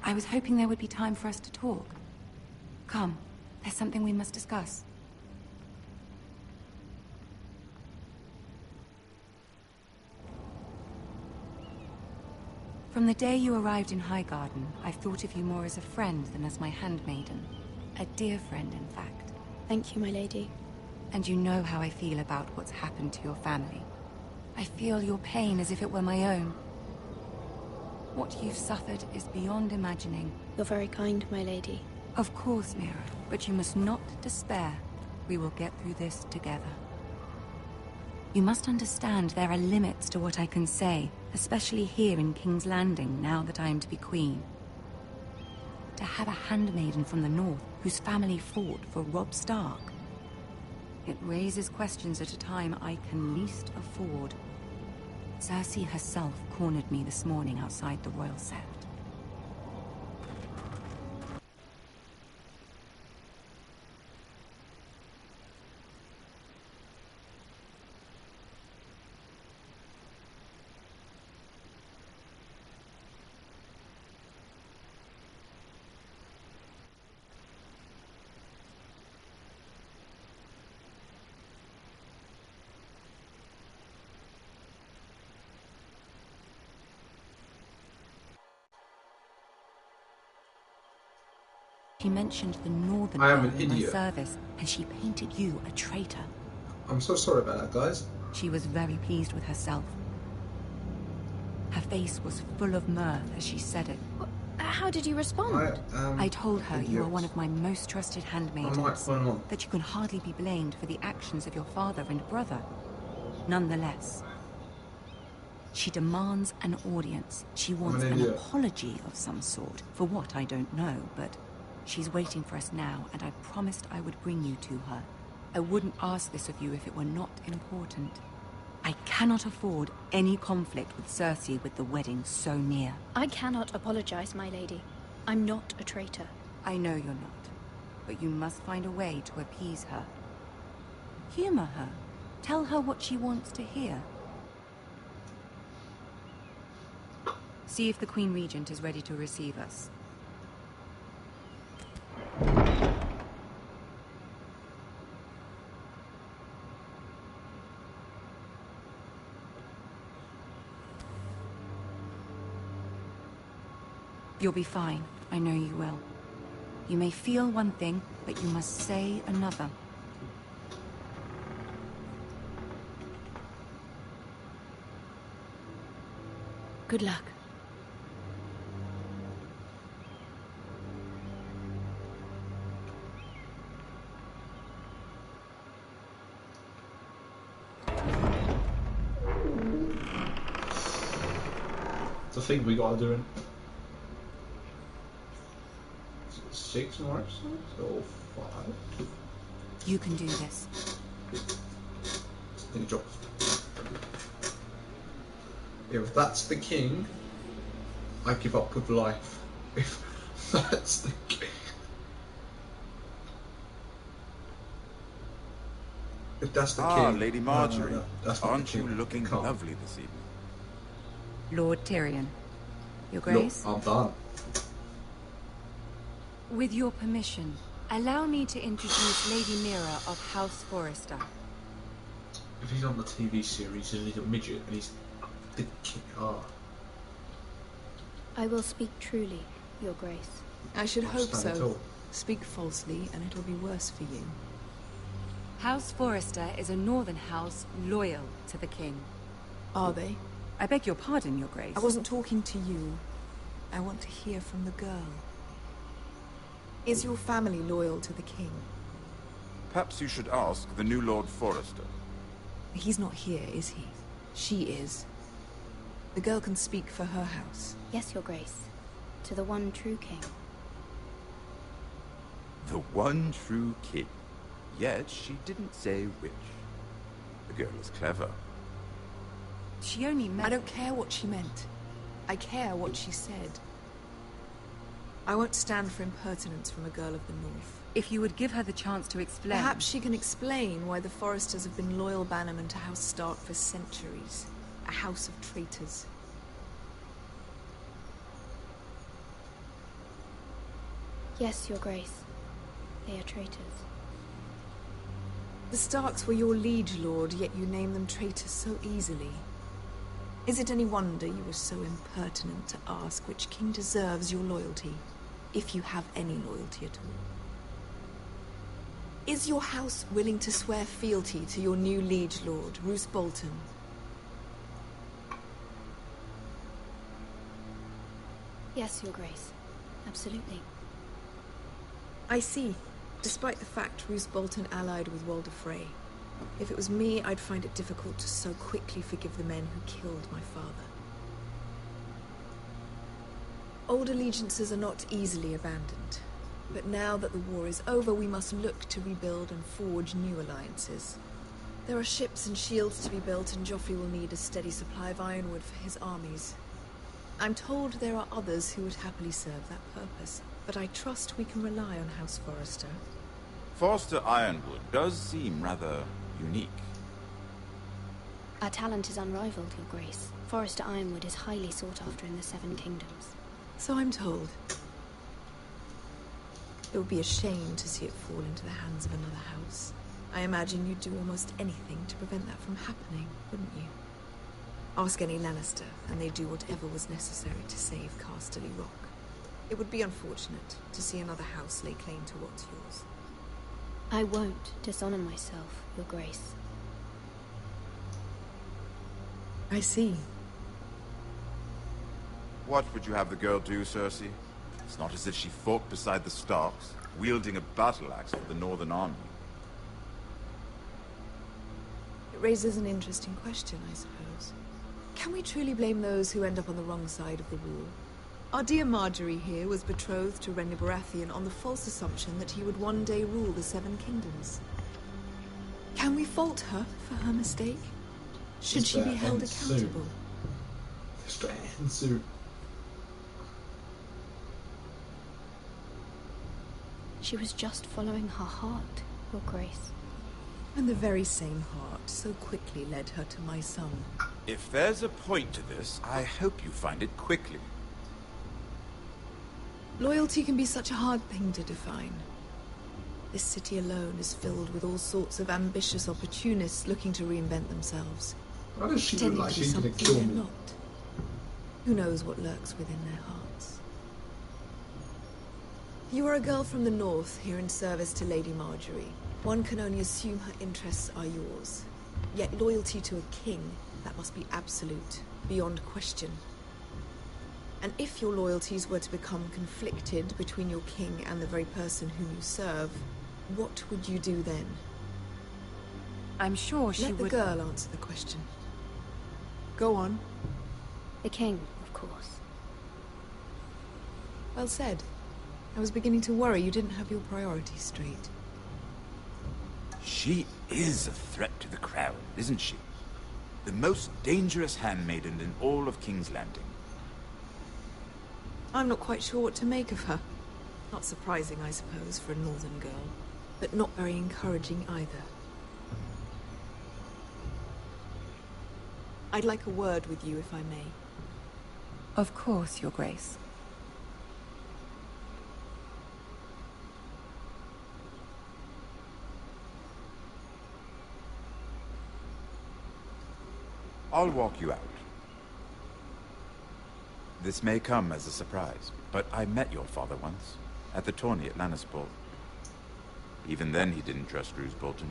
I was hoping there would be time for us to talk. Come, there's something we must discuss. From the day you arrived in Highgarden, I've thought of you more as a friend than as my handmaiden. A dear friend, in fact. Thank you, my lady. And you know how I feel about what's happened to your family. I feel your pain as if it were my own. What you've suffered is beyond imagining. You're very kind, my lady. Of course, Mira, but you must not despair. We will get through this together. You must understand there are limits to what I can say, especially here in King's Landing, now that I am to be queen. To have a handmaiden from the north whose family fought for Robb Stark. It raises questions at a time I can least afford. Cersei herself cornered me this morning outside the Royal Sept. She mentioned the northern I am an in my idiot. service, and she painted you a traitor. I'm so sorry about that, guys. She was very pleased with herself. Her face was full of mirth as she said it. How did you respond? I told her you are one of my most trusted handmaidens, that you can hardly be blamed for the actions of your father and brother. Nonetheless, she demands an audience. She wants an apology of some sort, for what I don't know, but she's waiting for us now, and I promised I would bring you to her. I wouldn't ask this of you if it were not important. I cannot afford any conflict with Cersei with the wedding so near. I cannot apologize, my lady. I'm not a traitor. I know you're not, but you must find a way to appease her. Humor her. Tell her what she wants to hear. See if the Queen Regent is ready to receive us. You'll be fine. I know you will. You may feel one thing, but you must say another. Good luck. It's a thing we gotta do in 6 more episodes or 5. You can do this. Good job. If that's the king, I give up with life. If that's the king. If that's the king. Lady Marjorie. That's not Aren't the you king. looking Can't. lovely this evening? Lord Tyrion. Your Grace? Look, I'm done. With your permission, allow me to introduce Lady Mira of House Forrester. If he's on the TV series and he's a midget and he's the king. I will speak truly, Your Grace. I should hope Stand so. tall. Speak falsely, and it'll be worse for you. House Forrester is a northern house loyal to the king. Are they? I beg your pardon, Your Grace. I wasn't talking to you. I want to hear from the girl. Is your family loyal to the king? Perhaps you should ask the new Lord Forrester. He's not here, is he? She is. The girl can speak for her house. Yes, Your Grace. To the one true king. The one true king. Yet she didn't say which. The girl is clever. She only meant... I don't care what she meant. I care what she said. I won't stand for impertinence from a girl of the North. If you would give her the chance to explain... Perhaps she can explain why the Forresters have been loyal bannermen to House Stark for centuries. A house of traitors. Yes, Your Grace. They are traitors. The Starks were your liege lord, yet you name them traitors so easily. Is it any wonder you were so impertinent to ask which king deserves your loyalty, if you have any loyalty at all? Is your house willing to swear fealty to your new liege lord, Roose Bolton? Yes, Your Grace. Absolutely. I see. Despite the fact Roose Bolton allied with Walder Frey. If it was me, I'd find it difficult to so quickly forgive the men who killed my father. Old allegiances are not easily abandoned. But now that the war is over, we must look to rebuild and forge new alliances. There are ships and shields to be built, and Joffrey will need a steady supply of ironwood for his armies. I'm told there are others who would happily serve that purpose, but I trust we can rely on House Forrester. Forrester Ironwood does seem rather unique. Our talent is unrivaled, Your Grace. Forrester Ironwood is highly sought after in the Seven Kingdoms. So I'm told. It would be a shame to see it fall into the hands of another house. I imagine you'd do almost anything to prevent that from happening, wouldn't you? Ask any Lannister, and they'd do whatever was necessary to save Casterly Rock. It would be unfortunate to see another house lay claim to what's yours. I won't dishonor myself, Your Grace. I see. What would you have the girl do, Cersei? It's not as if she fought beside the Starks, wielding a battle axe for the Northern Army. It raises an interesting question, I suppose. Can we truly blame those who end up on the wrong side of the war? Our dear Marjorie here was betrothed to Renly Baratheon on the false assumption that he would one day rule the Seven Kingdoms. Can we fault her for her mistake? Should she be held accountable? This better end soon. She was just following her heart, Your Grace. And the very same heart so quickly led her to my son. If there's a point to this, I hope you find it quickly. Loyalty can be such a hard thing to define. This city alone is filled with all sorts of ambitious opportunists looking to reinvent themselves. Why does she look Pretending like to be she's gonna something kill they're me? not. Who knows what lurks within their hearts? You are a girl from the north, here in service to Lady Marjorie. One can only assume her interests are yours. Yet loyalty to a king, that must be absolute, beyond question. And if your loyalties were to become conflicted between your king and the very person whom you serve, what would you do then? I'm sure she would... Let the girl answer the question. Go on. The king, of course. Well said. I was beginning to worry you didn't have your priorities straight. She is a threat to the crown, isn't she? The most dangerous handmaiden in all of King's Landing. I'm not quite sure what to make of her. Not surprising, I suppose, for a northern girl, but not very encouraging either. I'd like a word with you, if I may. Of course, Your Grace. I'll walk you out. This may come as a surprise, but I met your father once, at the tourney at Lannisport. Even then he didn't trust Roose Bolton.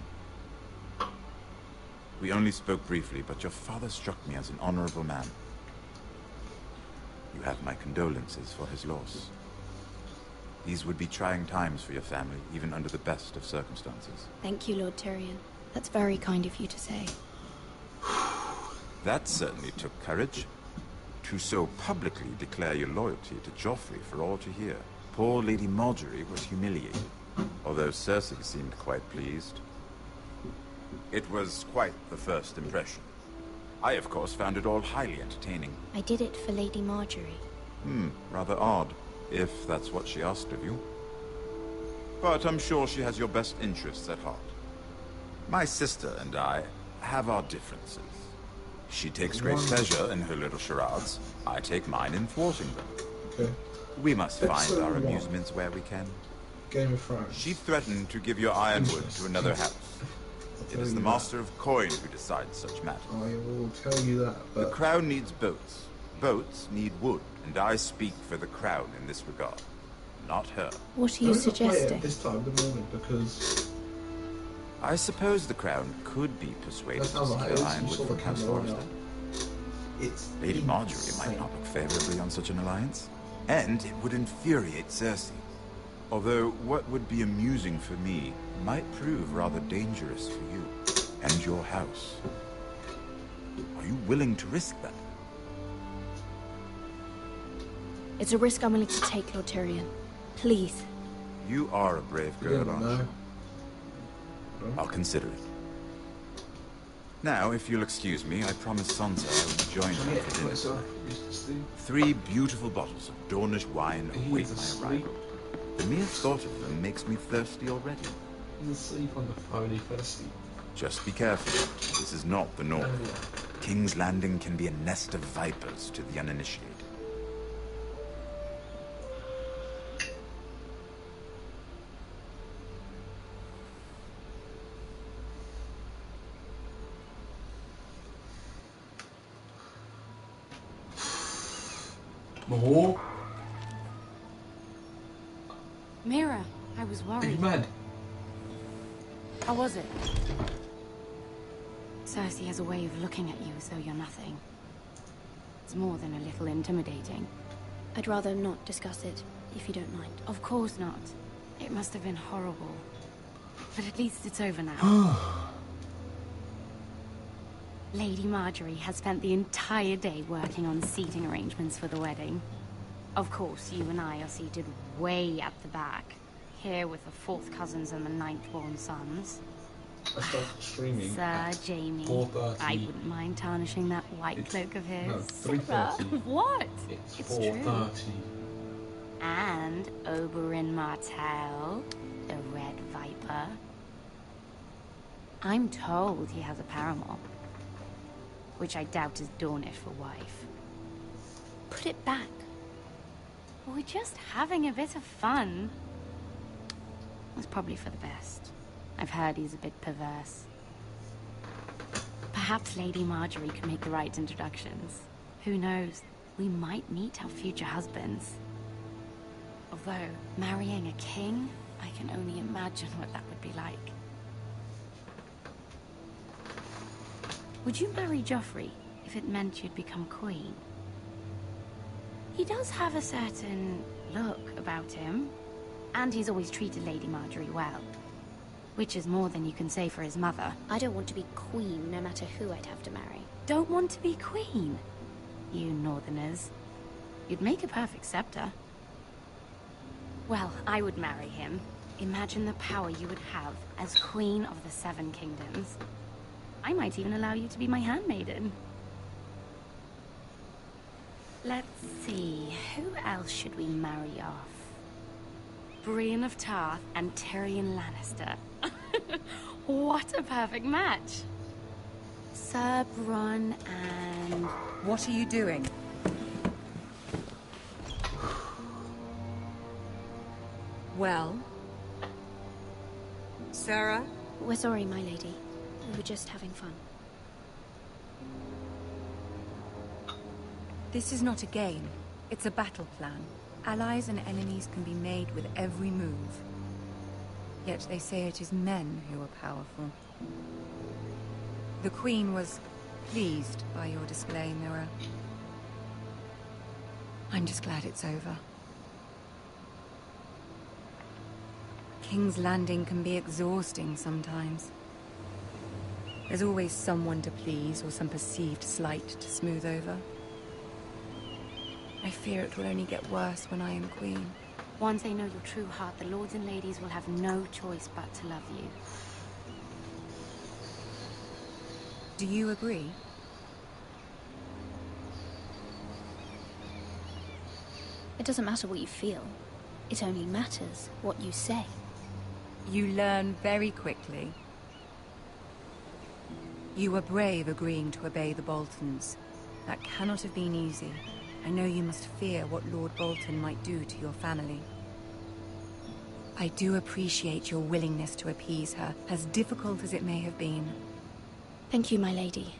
We only spoke briefly, but your father struck me as an honorable man. You have my condolences for his loss. These would be trying times for your family, even under the best of circumstances. Thank you, Lord Tyrion. That's very kind of you to say. That certainly took courage. To so publicly declare your loyalty to Joffrey for all to hear. Poor Lady Marjorie was humiliated, although Cersei seemed quite pleased. It was quite the first impression. I, of course, found it all highly entertaining. I did it for Lady Marjorie. Rather odd, if that's what she asked of you. But I'm sure she has your best interests at heart. My sister and I have our differences. She takes great pleasure in her little charades. I take mine in thwarting them. Okay. We must find Episode our 1. amusements where we can. Game of Thrones. She threatened to give your Ironwood to another house. It is the Master of Coin who decides such matters. I will tell you that, but... The Crown needs boats. Boats need wood, and I speak for the Crown in this regard. Not her. What are you suggesting? Play it this time of the morning, because... I suppose the Crown could be persuaded to secure Ironwood from House Forrester. Lady Marjorie might not look favorably on such an alliance. And it would infuriate Cersei. Although what would be amusing for me might prove rather dangerous for you and your house. Are you willing to risk that? It's a risk I'm willing to take, Lord Tyrion. Please. You are a brave girl, aren't you? I'll consider it. Now, if you'll excuse me, I promised Sansa I would join her for dinner tonight. 3 beautiful bottles of Dornish wine await my arrival. The mere thought of them makes me thirsty already. He's asleep on the phone, he fell asleep. Just be careful. This is not the North. King's Landing can be a nest of vipers to the uninitiated. More? Mira, I was worried. Are you mad? How was it? Cersei has a way of looking at you as though you're nothing. It's more than a little intimidating. I'd rather not discuss it, if you don't mind. Of course not. It must have been horrible. But at least it's over now. Lady Marjorie has spent the entire day working on seating arrangements for the wedding. Of course, you and I are seated way at the back, here with the 4th cousins and the 9th-born sons. I started streaming Sir Jaime, 4:30. I wouldn't mind tarnishing that white cloak of his. No, 3:30. What? It's 4:30. And Oberyn Martell, the Red Viper. I'm told he has a paramour, which I doubt is Dornish for wife. Put it back. We're just having a bit of fun. It's probably for the best. I've heard he's a bit perverse. Perhaps Lady Marjorie could make the right introductions. Who knows? We might meet our future husbands. Although, marrying a king, I can only imagine what that would be like. Would you marry Joffrey if it meant you'd become queen? He does have a certain look about him, and he's always treated Lady Marjorie well. Which is more than you can say for his mother. I don't want to be queen, no matter who I'd have to marry. Don't want to be queen? You Northerners. You'd make a perfect scepter. Well, I would marry him. Imagine the power you would have as Queen of the Seven Kingdoms. I might even allow you to be my handmaiden. Let's see, who else should we marry off? Brienne of Tarth and Tyrion Lannister. What a perfect match! Sir Bronn and... What are you doing? Well? Sarah? We're sorry, my lady. We were just having fun. This is not a game. It's a battle plan. Allies and enemies can be made with every move. Yet they say it is men who are powerful. The Queen was pleased by your display, Mira. I'm just glad it's over. King's Landing can be exhausting sometimes. There's always someone to please or some perceived slight to smooth over. I fear it will only get worse when I am queen. Once they know your true heart, the lords and ladies will have no choice but to love you. Do you agree? It doesn't matter what you feel. It only matters what you say. You learn very quickly. You were brave agreeing to obey the Boltons. That cannot have been easy. I know you must fear what Lord Bolton might do to your family. I do appreciate your willingness to appease her, as difficult as it may have been. Thank you, my lady.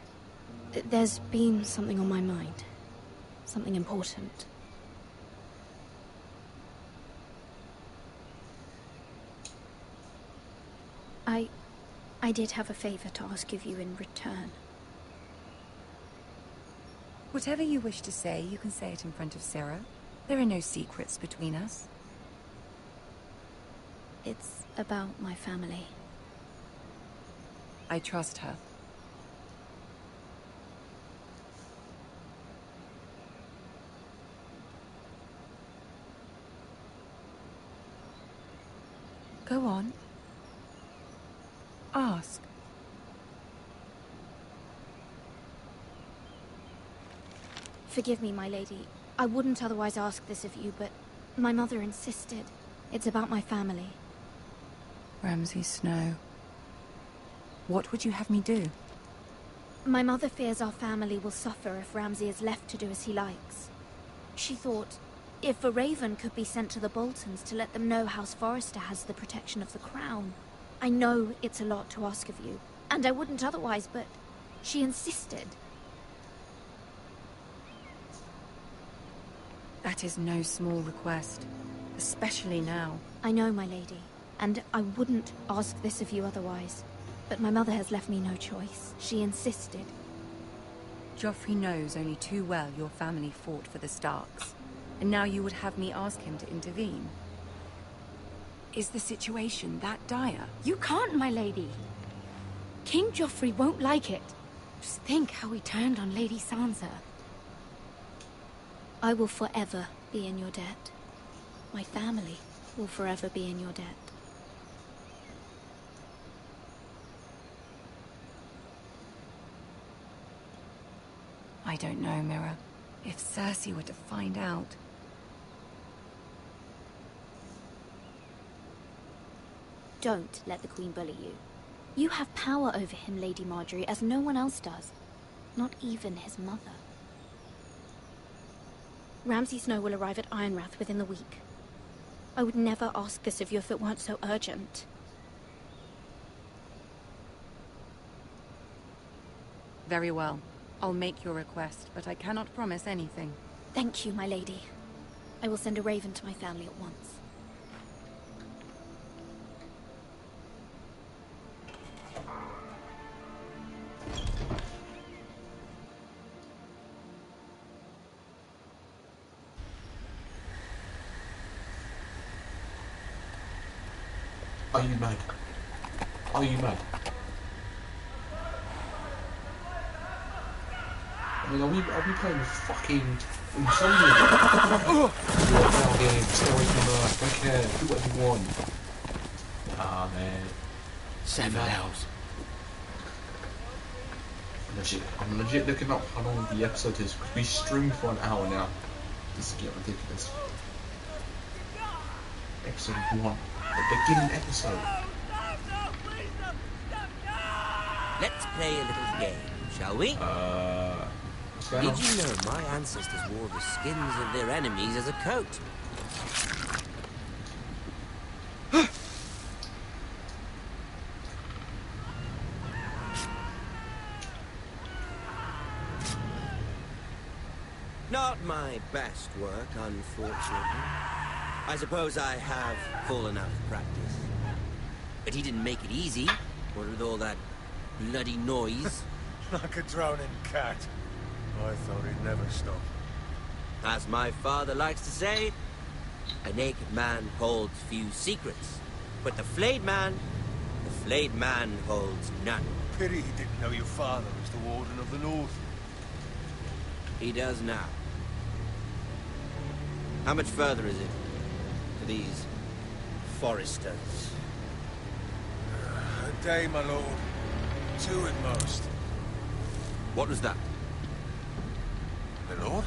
There's been something on my mind. Something important. I did have a favor to ask of you in return. Whatever you wish to say, you can say it in front of Sarah. There are no secrets between us. It's about my family. I trust her. Go on. Ask. Forgive me, my lady. I wouldn't otherwise ask this of you, but my mother insisted. It's about my family. Ramsay Snow. What would you have me do? My mother fears our family will suffer if Ramsay is left to do as he likes. She thought, if a raven could be sent to the Boltons to let them know House Forrester has the protection of the crown. I know it's a lot to ask of you, and I wouldn't otherwise, but she insisted. That is no small request, especially now. I know, my lady, and I wouldn't ask this of you otherwise. But my mother has left me no choice. She insisted. Joffrey knows only too well your family fought for the Starks, and now you would have me ask him to intervene. Is the situation that dire? You can't, my lady. King Joffrey won't like it. Just think how he turned on Lady Sansa. I will forever be in your debt. My family will forever be in your debt. I don't know, Mira. If Cersei were to find out... Don't let the Queen bully you. You have power over him, Lady Marjorie, as no one else does. Not even his mother. Ramsay Snow will arrive at Ironrath within the week. I would never ask this of you if it weren't so urgent. Very well. I'll make your request, but I cannot promise anything. Thank you, my lady. I will send a raven to my family at once. Are you mad? Are you mad? I mean, are we playing fucking Insomnia? Now game, stay away from us, don't care, do whatever you want. Nah, man. 7 hours. I'm legit looking up how long the episode is, because we streamed for an hour now. This is getting ridiculous. Episode 1. The beginning episode. Let's play a little game, shall we? What's going on? Did you know my ancestors wore the skins of their enemies as a coat? Not my best work, unfortunately. I suppose I have fallen out of practice. But he didn't make it easy, what with all that bloody noise. Like a drowning cat. I thought he'd never stop. As my father likes to say, a naked man holds few secrets. But the flayed man holds none. Pity he didn't know your father was the Warden of the North. He does now. How much further is it to these Forresters? A day, my lord. 2 at most. What was that? My lord?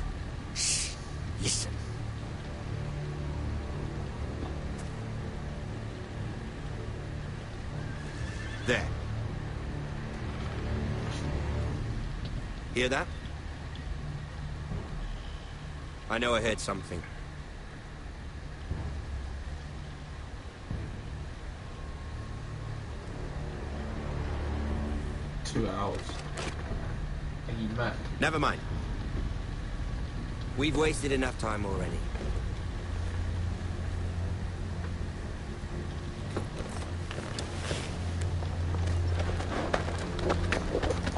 Shh. Listen. There. Hear that? I know I heard something. 2 hours. Are you mad? Never mind. We've wasted enough time already.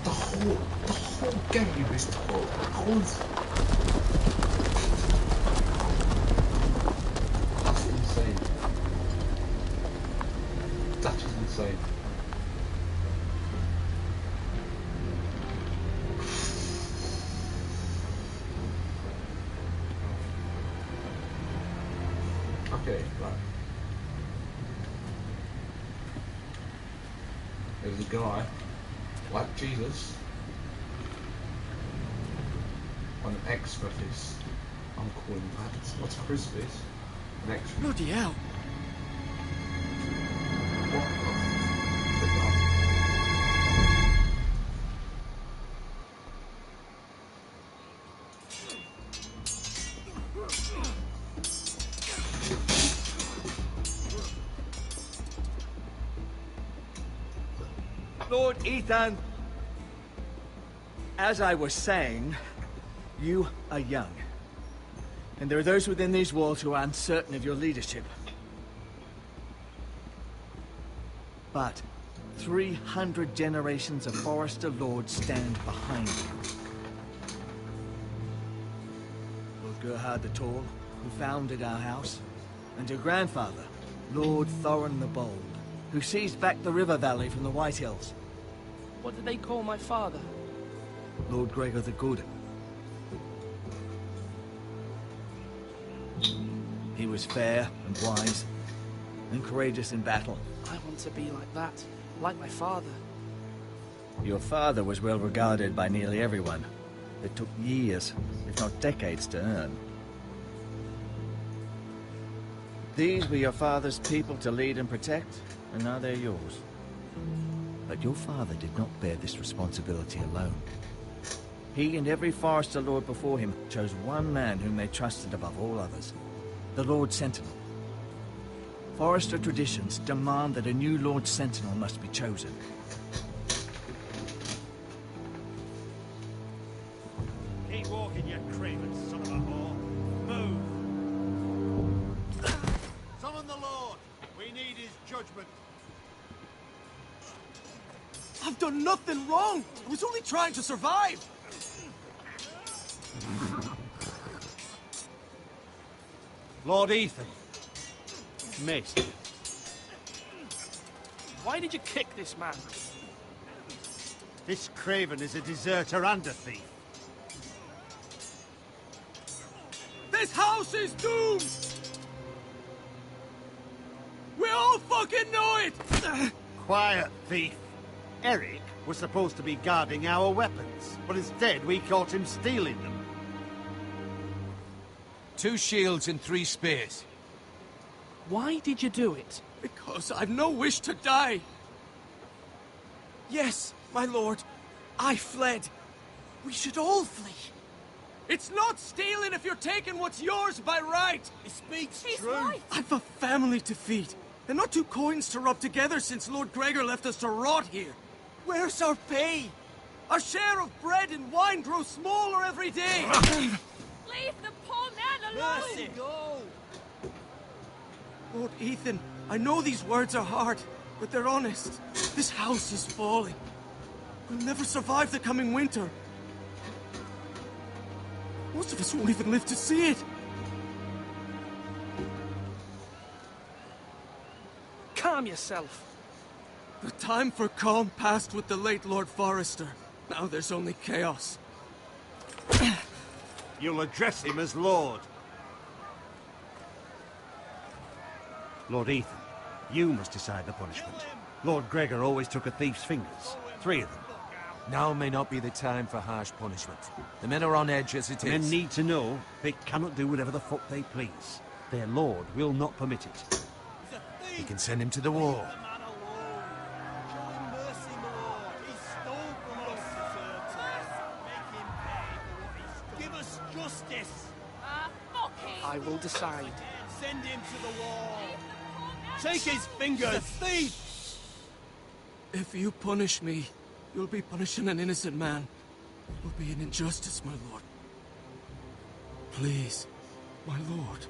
The whole game is told. That's insane. That is insane. Okay, right. There's a guy, like Jesus, on an exorcist. I'm calling that. What's a crucifix? An exorcist. Bloody hell. Lord Ethan, as I was saying, you are young. And there are those within these walls who are uncertain of your leadership. But 300 generations of Forrester Lords stand behind you. Lord Gerhard the Tall, who founded our house, and your grandfather, Lord Thorin the Bold, who seized back the river valley from the White Hills. What did they call my father? Lord Gregor the Good. He was fair and wise, and courageous in battle. I want to be like that, like my father. Your father was well regarded by nearly everyone. It took years, if not decades, to earn. These were your father's people to lead and protect, and now they're yours. But your father did not bear this responsibility alone. He and every Forrester Lord before him chose one man whom they trusted above all others, the Lord Sentinel. Forrester traditions demand that a new Lord Sentinel must be chosen. Keep walking, you craven son of a whore. Move! judgment. I've done nothing wrong! I was only trying to survive! Lord Ethan. Maester. Why did you kick this man? This Craven is a deserter and a thief. This house is doomed! We all fucking know it! Quiet, thief. Eric was supposed to be guarding our weapons, but instead we caught him stealing them. 2 shields and 3 spears. Why did you do it? Because I've no wish to die. Yes, my lord. I fled. We should all flee. It's not stealing if you're taking what's yours by right. He speaks true. Right. I've a family to feed, and not 2 coins to rub together since Lord Gregor left us to rot here. Where's our pay? Our share of bread and wine grows smaller every day. Leave the poor man alone! Mercy. Go. Lord Ethan, I know these words are hard, but they're honest. This house is falling. We'll never survive the coming winter. Most of us won't even live to see it. Calm yourself. The time for calm passed with the late Lord Forrester. Now there's only chaos. You'll address him as Lord. Lord Ethan, you must decide the punishment. Lord Gregor always took a thief's fingers. 3 of them. Now may not be the time for harsh punishment. The men are on edge as it is. Men need to know they cannot do whatever the fuck they please. Their lord will not permit it. We can send him to the wall. Give us justice. I will decide. Send him to the wall. Take his fingers. Thief. If you punish me, you'll be punishing an innocent man. It will be an injustice, my lord. Please, my lord.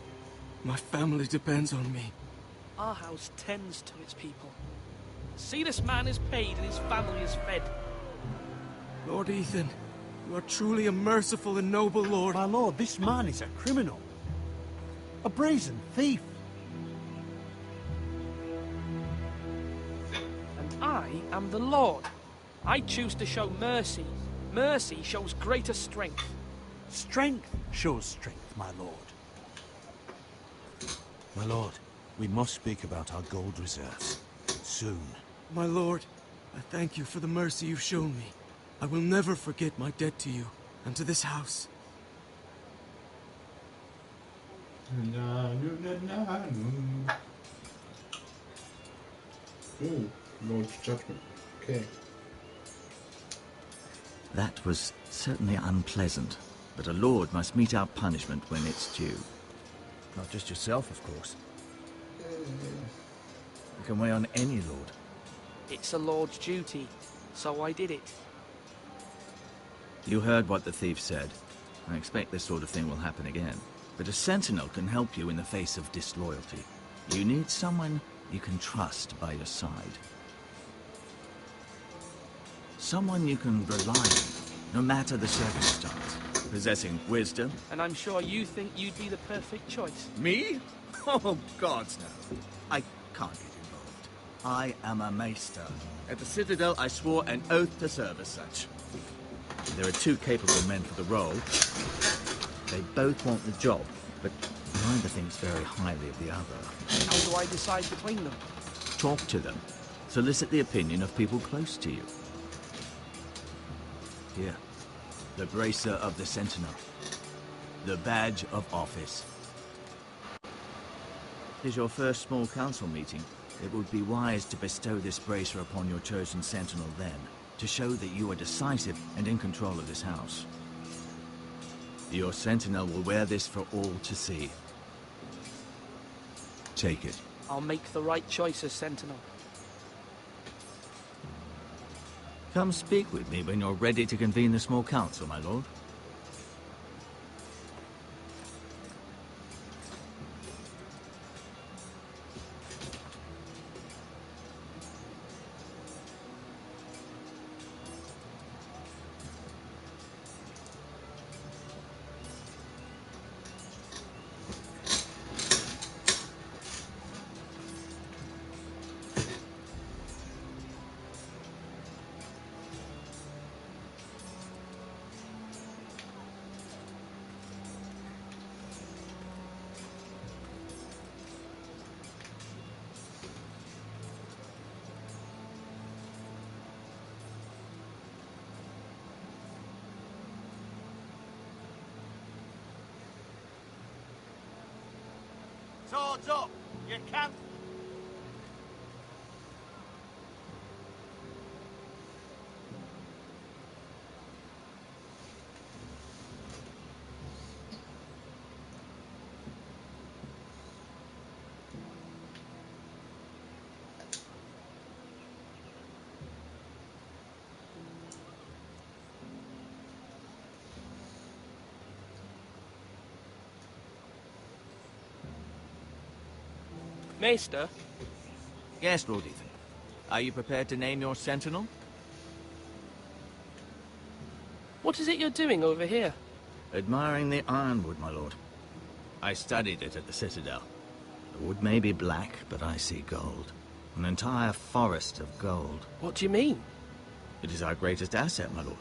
My family depends on me. Our house tends to its people. See, this man is paid and his family is fed. Lord Ethan, you are truly a merciful and noble lord. My lord, this man is a criminal. A brazen thief. And I am the Lord. I choose to show mercy. Mercy shows greater strength. Strength shows strength, my lord. My lord, we must speak about our gold reserves. Soon. My lord, I thank you for the mercy you've shown me. I will never forget my debt to you and to this house. Ooh, Lord's judgment. Okay. That was certainly unpleasant, but a lord must mete out punishment when it's due. Not just yourself, of course. You can weigh on any lord. It's a lord's duty, so I did it. You heard what the thief said. I expect this sort of thing will happen again. But a sentinel can help you in the face of disloyalty. You need someone you can trust by your side. Someone you can rely on, no matter the circumstance. Possessing wisdom. And I'm sure you think you'd be the perfect choice. Me? Oh, gods no. I can't get involved. I am a maester. At the Citadel, I swore an oath to serve as such. There are 2 capable men for the role. They both want the job, but neither thinks very highly of the other. How do I decide between them? Talk to them. Solicit the opinion of people close to you. Here. The bracer of the Sentinel. The badge of office. It is your first small council meeting. It would be wise to bestow this bracer upon your chosen Sentinel then, to show that you are decisive and in control of this house. Your Sentinel will wear this for all to see. Take it. I'll make the right choice as Sentinel. Come speak with me when you're ready to convene the small council, my lord. Swords up! You can't... Maester? Yes, Lord Ethan. Are you prepared to name your sentinel? What is it you're doing over here? Admiring the ironwood, my lord. I studied it at the Citadel. The wood may be black, but I see gold. An entire forest of gold. What do you mean? It is our greatest asset, my lord.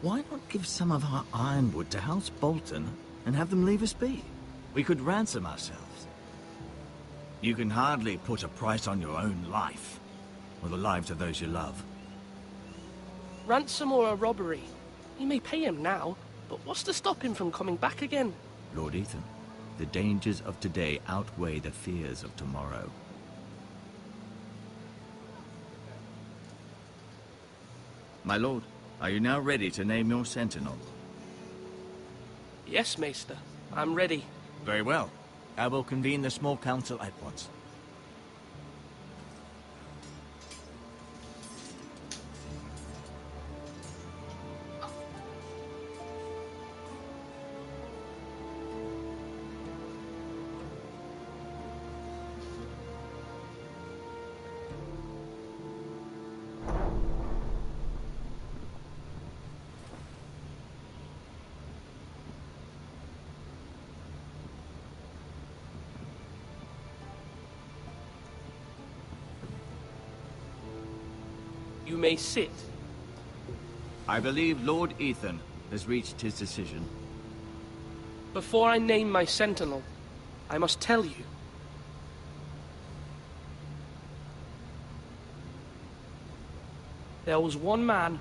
Why not give some of our ironwood to House Bolton and have them leave us be? We could ransom ourselves. You can hardly put a price on your own life, or the lives of those you love. Ransom or a robbery? You may pay him now, but what's to stop him from coming back again? Lord Ethan, the dangers of today outweigh the fears of tomorrow. My lord, are you now ready to name your sentinel? Yes, Maester. I'm ready. Very well. I will convene the small council at once. You may sit. I believe Lord Ethan has reached his decision. Before I name my sentinel, I must tell you. There was one man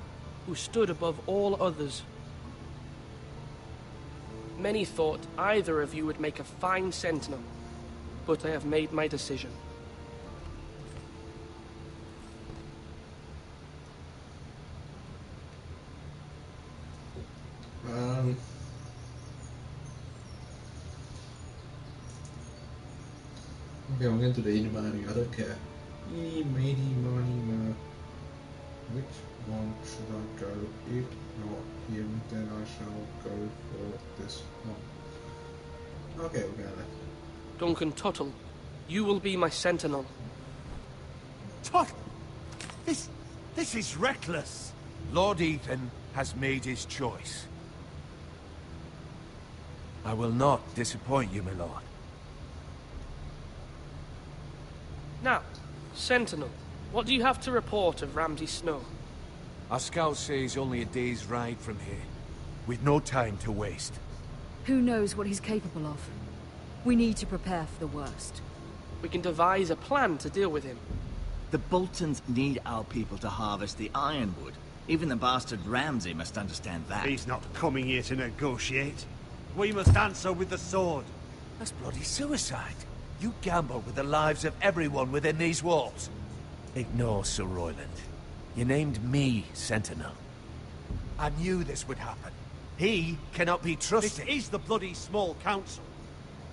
who stood above all others. Many thought either of you would make a fine sentinel, but I have made my decision. Okay, I'm going to the Eeny, I don't care. Eeny, meeny, miny, mo. Which one should I go? If not him, then I shall go for this one. Okay, we're going left. Duncan Tuttle, you will be my sentinel. Tuttle! This is reckless! Lord Ethan has made his choice. I will not disappoint you, my lord. Now, Sentinel, what do you have to report of Ramsay Snow? Our scouts say he's only a day's ride from here, with no time to waste. Who knows what he's capable of? We need to prepare for the worst. We can devise a plan to deal with him. The Boltons need our people to harvest the ironwood. Even the bastard Ramsay must understand that. He's not coming here to negotiate. We must answer with the sword. That's bloody suicide. You gamble with the lives of everyone within these walls. Ignore Sir Royland. You named me Sentinel. I knew this would happen. He cannot be trusted. This is the bloody small council.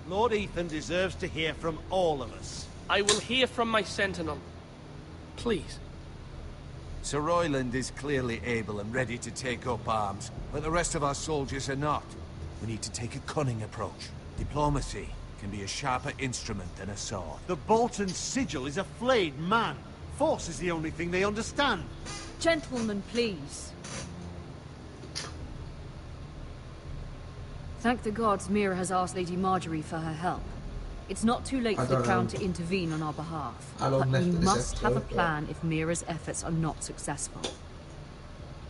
Lord Ethan deserves to hear from all of us. I will hear from my Sentinel. Please. Sir Royland is clearly able and ready to take up arms, but the rest of our soldiers are not. We need to take a cunning approach. Diplomacy can be a sharper instrument than a sword. The Bolton sigil is a flayed man. Force is the only thing they understand. Gentlemen, please. Thank the gods Mira has asked Lady Marjorie for her help. It's not too late for the Crown to intervene on our behalf. But we must have a plan if Mira's efforts are not successful.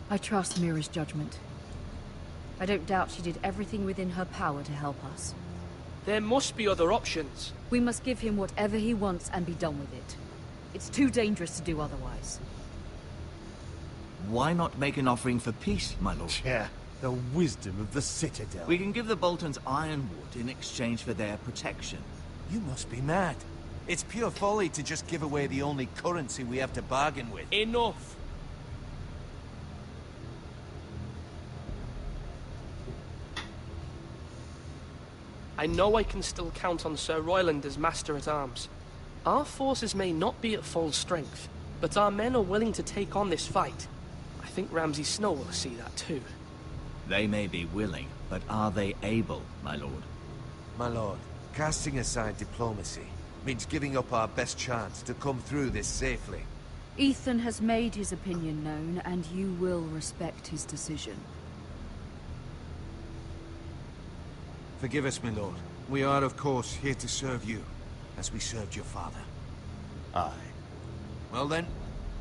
I trust Mira's judgment. I don't doubt she did everything within her power to help us. There must be other options. We must give him whatever he wants and be done with it. It's too dangerous to do otherwise. Why not make an offering for peace, my lord? Yeah, the wisdom of the Citadel. We can give the Boltons ironwood in exchange for their protection. You must be mad. It's pure folly to just give away the only currency we have to bargain with. Enough! I know I can still count on Sir Royland as Master-at-Arms. Our forces may not be at full strength, but our men are willing to take on this fight. I think Ramsay Snow will see that too. They may be willing, but are they able, my lord? My lord, casting aside diplomacy means giving up our best chance to come through this safely. Ethan has made his opinion known, and you will respect his decision. Forgive us, my lord. We are, of course, here to serve you, as we served your father. Aye. Well then,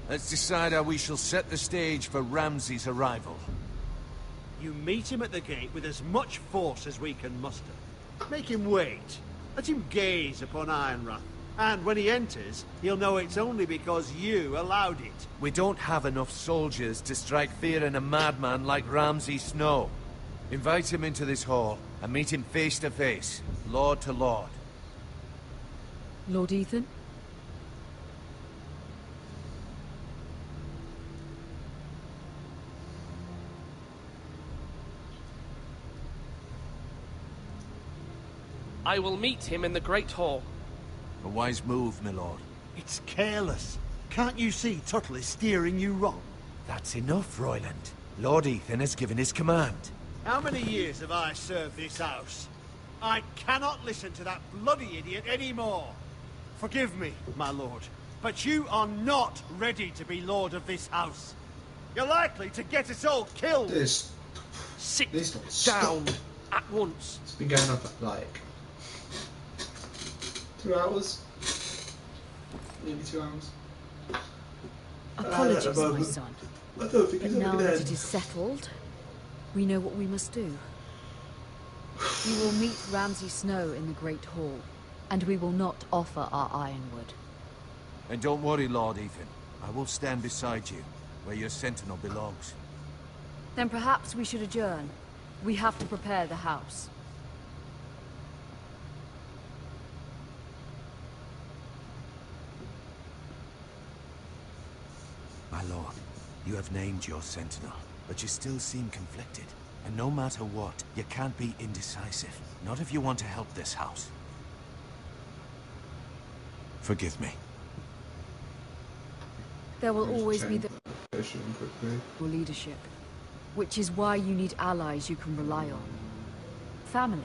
let's decide how we shall set the stage for Ramsay's arrival. You meet him at the gate with as much force as we can muster. Make him wait. Let him gaze upon Ironrath. And when he enters, he'll know it's only because you allowed it. We don't have enough soldiers to strike fear in a madman like Ramsay Snow. Invite him into this hall and meet him face to face, lord to lord. Lord Ethan? I will meet him in the Great Hall. A wise move, my lord. It's careless. Can't you see Tuttle is steering you wrong? That's enough, Royland. Lord Ethan has given his command. How many years have I served this house? I cannot listen to that bloody idiot anymore. Forgive me, my lord, but you are not ready to be lord of this house. You're likely to get us all killed. Sit down at once. It's been going on for like 2 hours. Maybe 2 hours. Apologies, my son. I don't think but now that it is settled, we know what we must do. We will meet Ramsay Snow in the Great Hall, and we will not offer our ironwood. And don't worry, Lord Ethan. I will stand beside you, where your sentinel belongs. Then perhaps we should adjourn. We have to prepare the house. My lord, you have named your sentinel, but you still seem conflicted. And no matter what, you can't be indecisive. Not if you want to help this house. Forgive me. There will always be the leadership, which is why you need allies you can rely on. Family.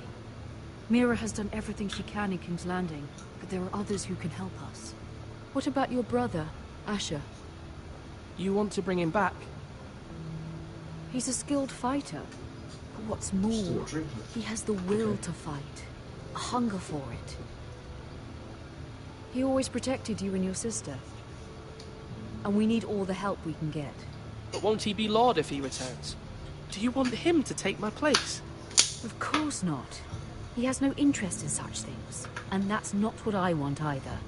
Mira has done everything she can in King's Landing, but there are others who can help us. What about your brother, Asher? You want to bring him back? He's a skilled fighter. But what's more, he has the will to fight. A hunger for it. He always protected you and your sister. And we need all the help we can get. But won't he be Lord if he returns? Do you want him to take my place? Of course not. He has no interest in such things. And that's not what I want either.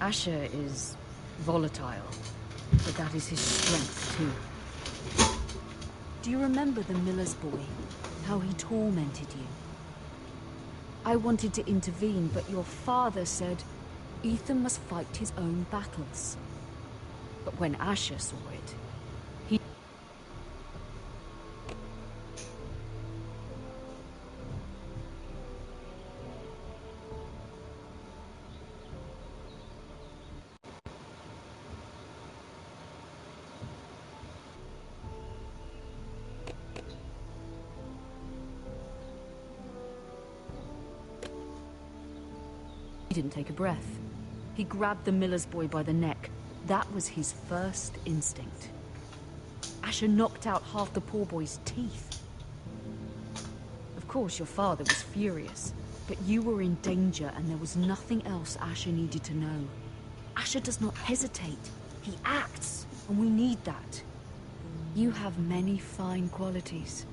Asher is volatile. But that is his strength too. Do you remember the miller's boy? How he tormented you? I wanted to intervene, but your father said Ethan must fight his own battles. But when Asher saw it, he... He didn't take a breath. He grabbed the miller's boy by the neck. That was his first instinct. Asher knocked out half the poor boy's teeth. Of course, your father was furious, but you were in danger and there was nothing else Asher needed to know. Asher does not hesitate. He acts, and we need that. You have many fine qualities,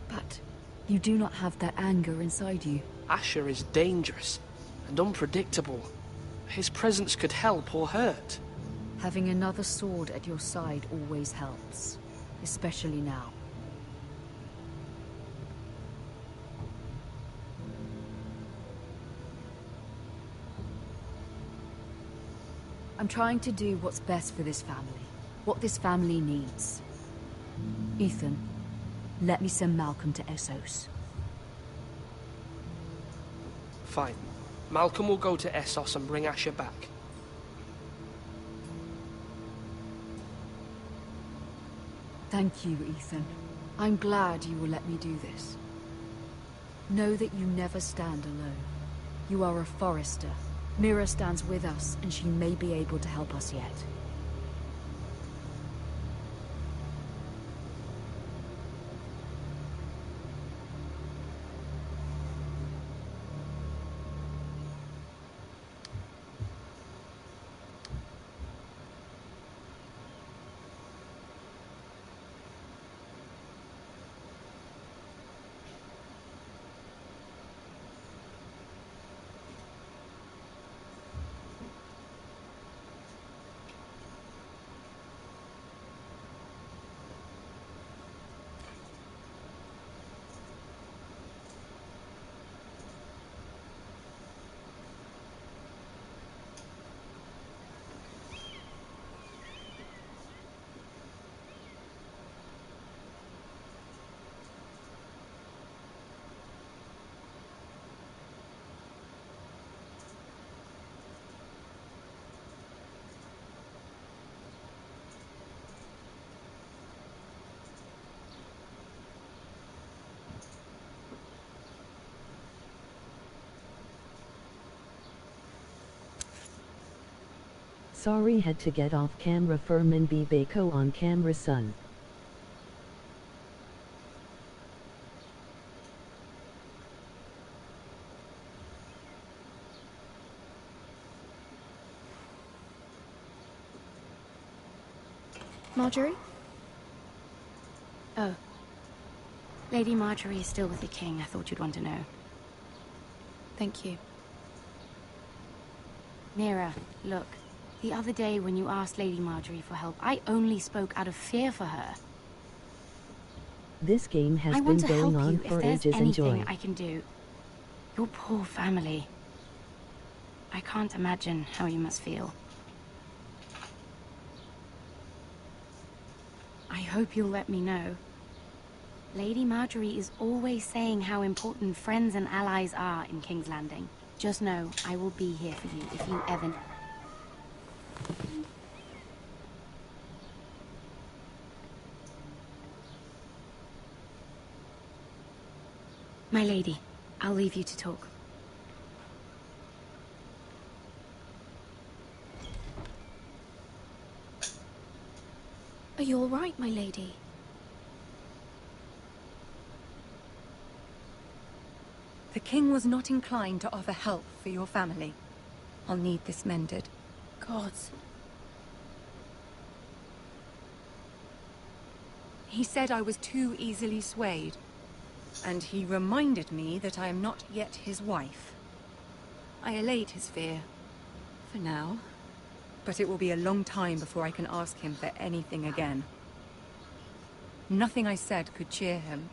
but you do not have that anger inside you. Asher is dangerous and unpredictable. His presence could help or hurt. Having another sword at your side always helps, especially now. I'm trying to do what's best for this family. What this family needs. Ethan, let me send Malcolm to Essos. Fine. Malcolm will go to Essos and bring Asher back. Thank you, Ethan. I'm glad you will let me do this. Know that you never stand alone. You are a Forrester. Mira stands with us, and she may be able to help us yet. Sorry, had to get off camera. Furman B. Bako on camera, son. Marjorie? Oh. Lady Marjorie is still with the king. I thought you'd want to know. Thank you. Mira, look. The other day when you asked Lady Marjorie for help, I only spoke out of fear for her. This game has been going on for ages. Enjoy. Enjoy. I can do. Your poor family. I can't imagine how you must feel. I hope you'll let me know. Lady Marjorie is always saying how important friends and allies are in King's Landing. Just know, I will be here for you if you ever... My lady, I'll leave you to talk. Are you all right, my lady? The king was not inclined to offer help for your family. I'll need this mended. Gods. He said I was too easily swayed. And he reminded me that I am not yet his wife. I allayed his fear. For now. But it will be a long time before I can ask him for anything again. Nothing I said could cheer him.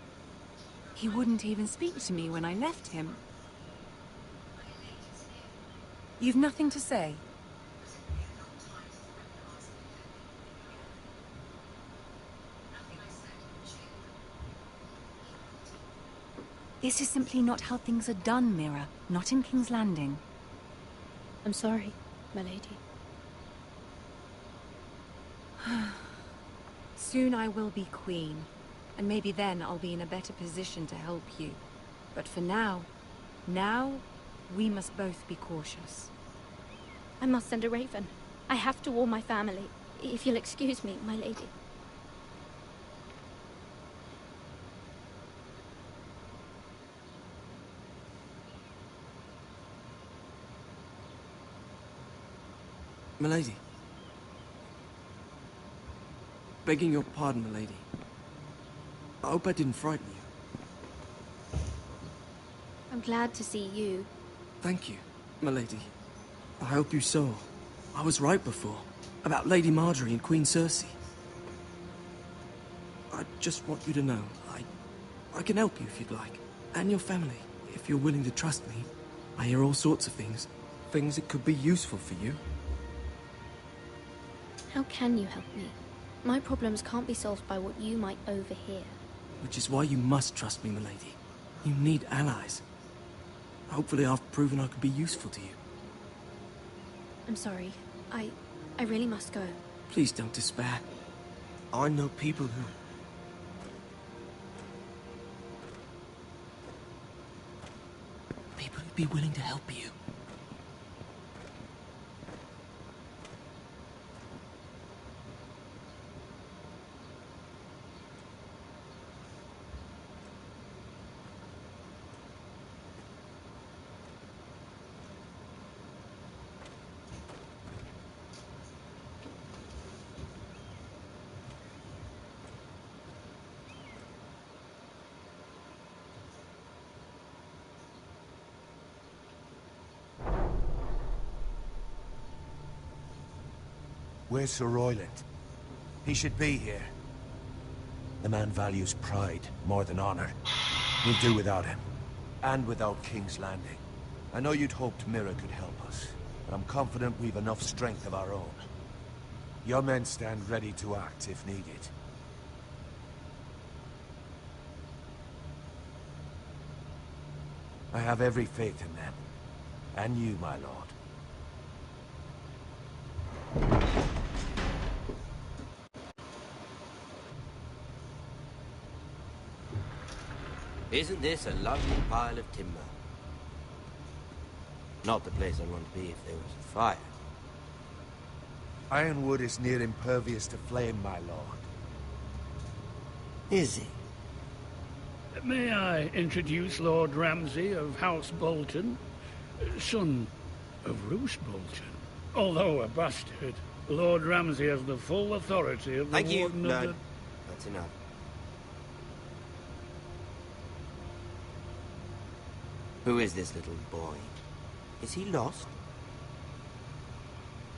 He wouldn't even speak to me when I left him. You've nothing to say? This is simply not how things are done, Mira. Not in King's Landing. I'm sorry, my lady. Soon I will be queen, and maybe then I'll be in a better position to help you. But for now, we must both be cautious. I must send a raven. I have to warn my family. If you'll excuse me, my lady. Milady. Begging your pardon, milady. I hope I didn't frighten you. I'm glad to see you. Thank you, milady. I hope you saw. I was right before. About Lady Marjorie and Queen Cersei. I just want you to know, I can help you if you'd like. And your family, if you're willing to trust me. I hear all sorts of things. Things that could be useful for you. How can you help me? My problems can't be solved by what you might overhear. Which is why you must trust me, milady. You need allies. Hopefully I've proven I could be useful to you. I'm sorry. I really must go. Please don't despair. I know people who... People who'd be willing to help you. Where's Sir Royland? He should be here. The man values pride more than honor. We'll do without him. And without King's Landing. I know you'd hoped Mira could help us, but I'm confident we've enough strength of our own. Your men stand ready to act if needed. I have every faith in them. And you, my lord. Isn't this a lovely pile of timber? Not the place I'd want to be if there was a fire. Ironwood is near impervious to flame, my lord. Is it? May I introduce Lord Ramsay of House Bolton, son of Roose Bolton. Although a bastard, Lord Ramsay has the full authority of the Warden of the... That's enough. Who is this little boy? Is he lost?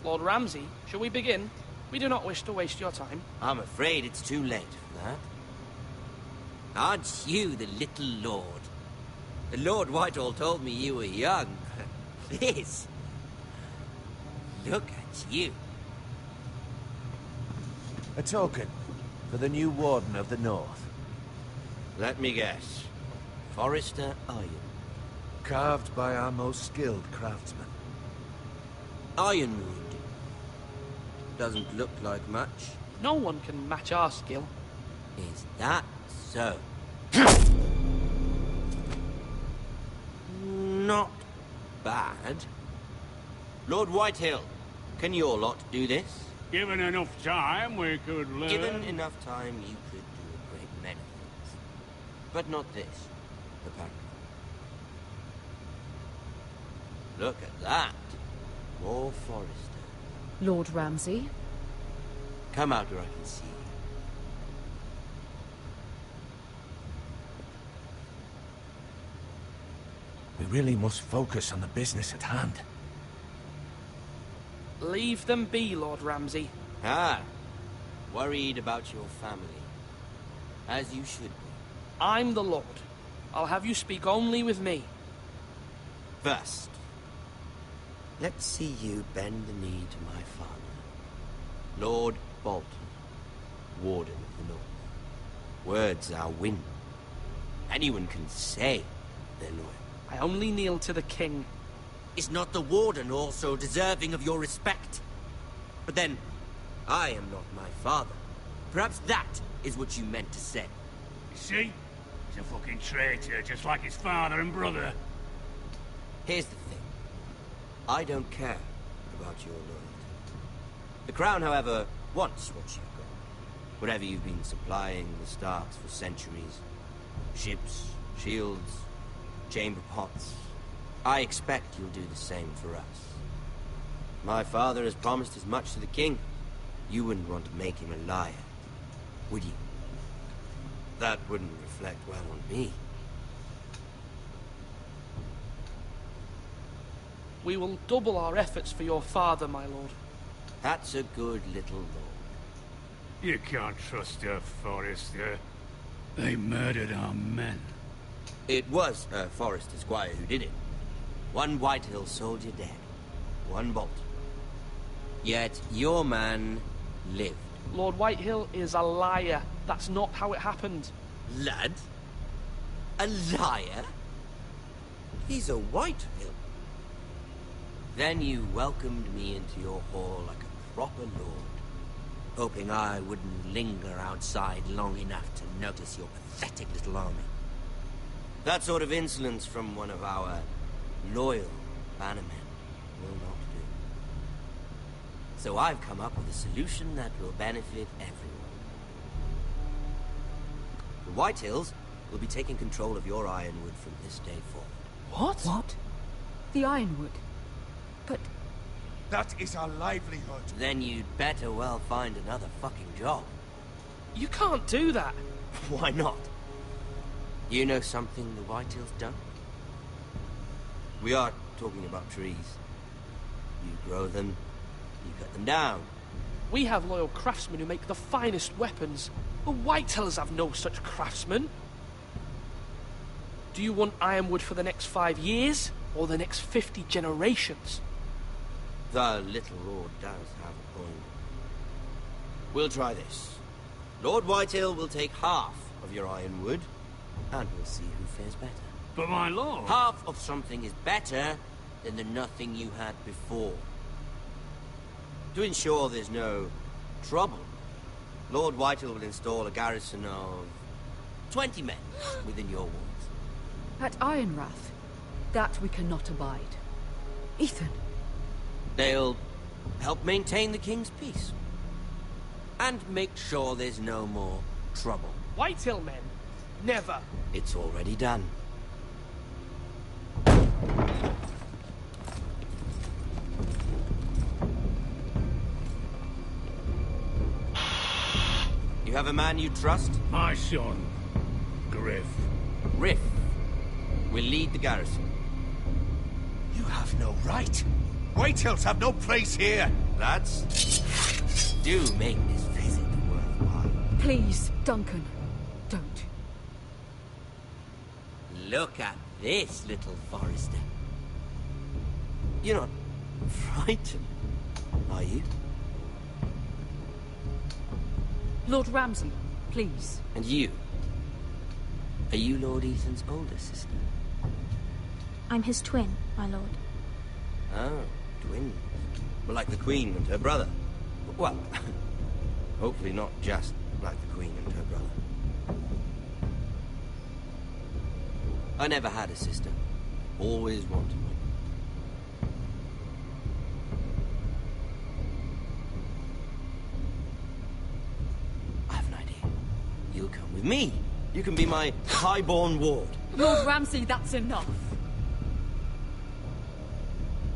Lord Ramsay, shall we begin? We do not wish to waste your time. I'm afraid it's too late for that. Aren't you the little lord? Lord Whitehall told me you were young. This... Look at you. A token for the new Warden of the North. Let me guess. Forrester Iron. Carved by our most skilled craftsmen. Ironwood. Doesn't look like much. No one can match our skill. Is that so? Not bad. Lord Whitehill, can your lot do this? Given enough time, we could learn... Given enough time, you could do a great many things. But not this, apparently. Look at that. More Forrester. Lord Ramsay? Come out where I can see you. We really must focus on the business at hand. Leave them be, Lord Ramsay. Ah, worried about your family. As you should be. I'm the Lord. I'll have you speak only with me. First, let's see you bend the knee to my father. Lord Bolton, Warden of the North. Words are wind. Anyone can say they're loyal. I only kneel to the king. Is not the Warden also deserving of your respect? But then, I am not my father. Perhaps that is what you meant to say. You see? He's a fucking traitor, just like his father and brother. Here's the thing. I don't care about your loyalty. The Crown, however, wants what you've got. Whatever you've been supplying the Starks for centuries. Ships, shields, chamber pots. I expect you'll do the same for us. My father has promised as much to the king. You wouldn't want to make him a liar, would you? That wouldn't reflect well on me. We will double our efforts for your father, my lord. That's a good little lord. You can't trust her, Forrester. They murdered our men. It was Forrester Squire who did it. One Whitehill soldier dead. One Bolton. Yet your man lived. Lord Whitehill is a liar. That's not how it happened. Lad? A liar? He's a Whitehill. Then you welcomed me into your hall like a proper lord, hoping I wouldn't linger outside long enough to notice your pathetic little army. That sort of insolence from one of our loyal bannermen will not do. So I've come up with a solution that will benefit everyone. The Whitehills will be taking control of your Ironwood from this day forward. What? The Ironwood? But... That is our livelihood. Then you'd better well find another fucking job. You can't do that. Why not? You know something the Whitehills don't? We are talking about trees. You grow them, you cut them down. We have loyal craftsmen who make the finest weapons. The Whitehills have no such craftsmen. Do you want Ironwood for the next 5 years, or the next 50 generations? The little lord does have a point. We'll try this. Lord Whitehill will take half of your Ironwood, and we'll see who fares better. But my lord... Half of something is better than the nothing you had before. To ensure there's no trouble, Lord Whitehill will install a garrison of 20 men within your walls. At Ironrath, that we cannot abide. Ethan. They'll help maintain the king's peace. And make sure there's no more trouble. Whitehill men? Never. It's already done. You have a man you trust? My son, Griff. Griff will lead the garrison. You have no right. Whitehills have no place here. Lads, do make this visit worthwhile. Please, Duncan, don't. Look at this, little Forrester. You're not frightened, are you? Lord Ramsay, please. And you? Are you Lord Ethan's older sister? I'm his twin, my lord. Oh, twins. Well, like the Queen and her brother. Well, hopefully not just like the Queen and her brother. I never had a sister. Always wanted one. I have an idea. You'll come with me. You can be my highborn ward. Lord Ramsay, that's enough.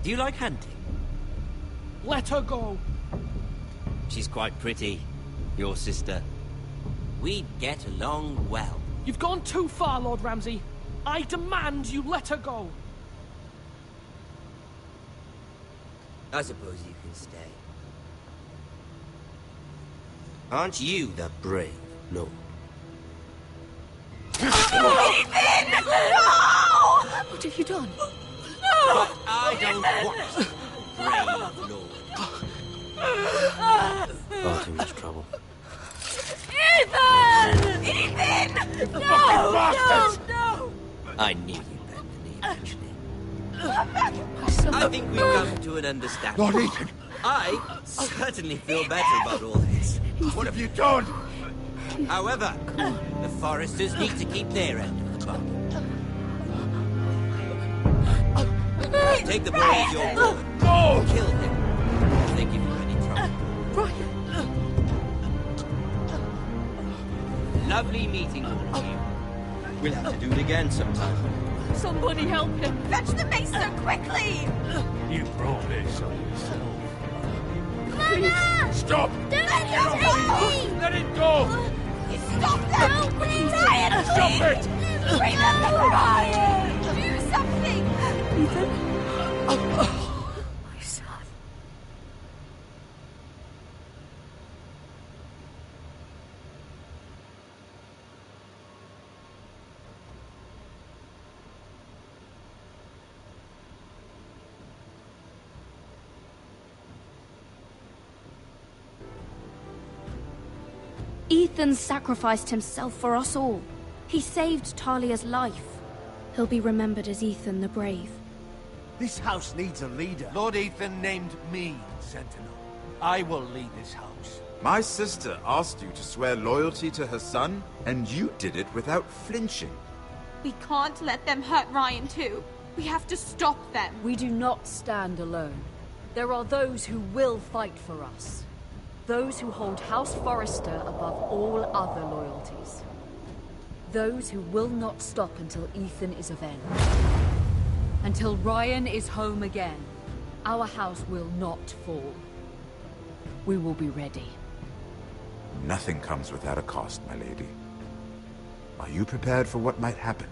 Do you like hunting? Let her go. She's quite pretty, your sister. We'd get along well. You've gone too far, Lord Ramsay. I demand you let her go. I suppose you can stay. Aren't you the brave lord? Ethan! No! What have you done? No! But I don't want brave lord. Far too much trouble. Ethan! Ethan! No! No! I knew you'd bend the knee eventually. I think we've come to an understanding. Lord Ethan! I certainly feel better about all this. What have you done? However, the Forresters need to keep their end of the bargain. Take the boy as your ward. No! Kill him if they give you any trouble. Lovely meeting all of you. We'll have to do it again sometime. Somebody help him! Fetch the maester quickly! You brought this on yourself. Mama! Stop! Don't let him take me! Let it go! Stop them! No, please! Ryan, Stop it! Remember Ryan! Do something! Ethan? My son. Ethan sacrificed himself for us all. He saved Talia's life. He'll be remembered as Ethan the Brave. This house needs a leader. Lord Ethan named me Sentinel. I will lead this house. My sister asked you to swear loyalty to her son, and you did it without flinching. We can't let them hurt Ryan too. We have to stop them. We do not stand alone. There are those who will fight for us. Those who hold House Forrester above all other loyalties. Those who will not stop until Ethan is avenged. Until Ryan is home again, our house will not fall. We will be ready. Nothing comes without a cost, my lady. Are you prepared for what might happen?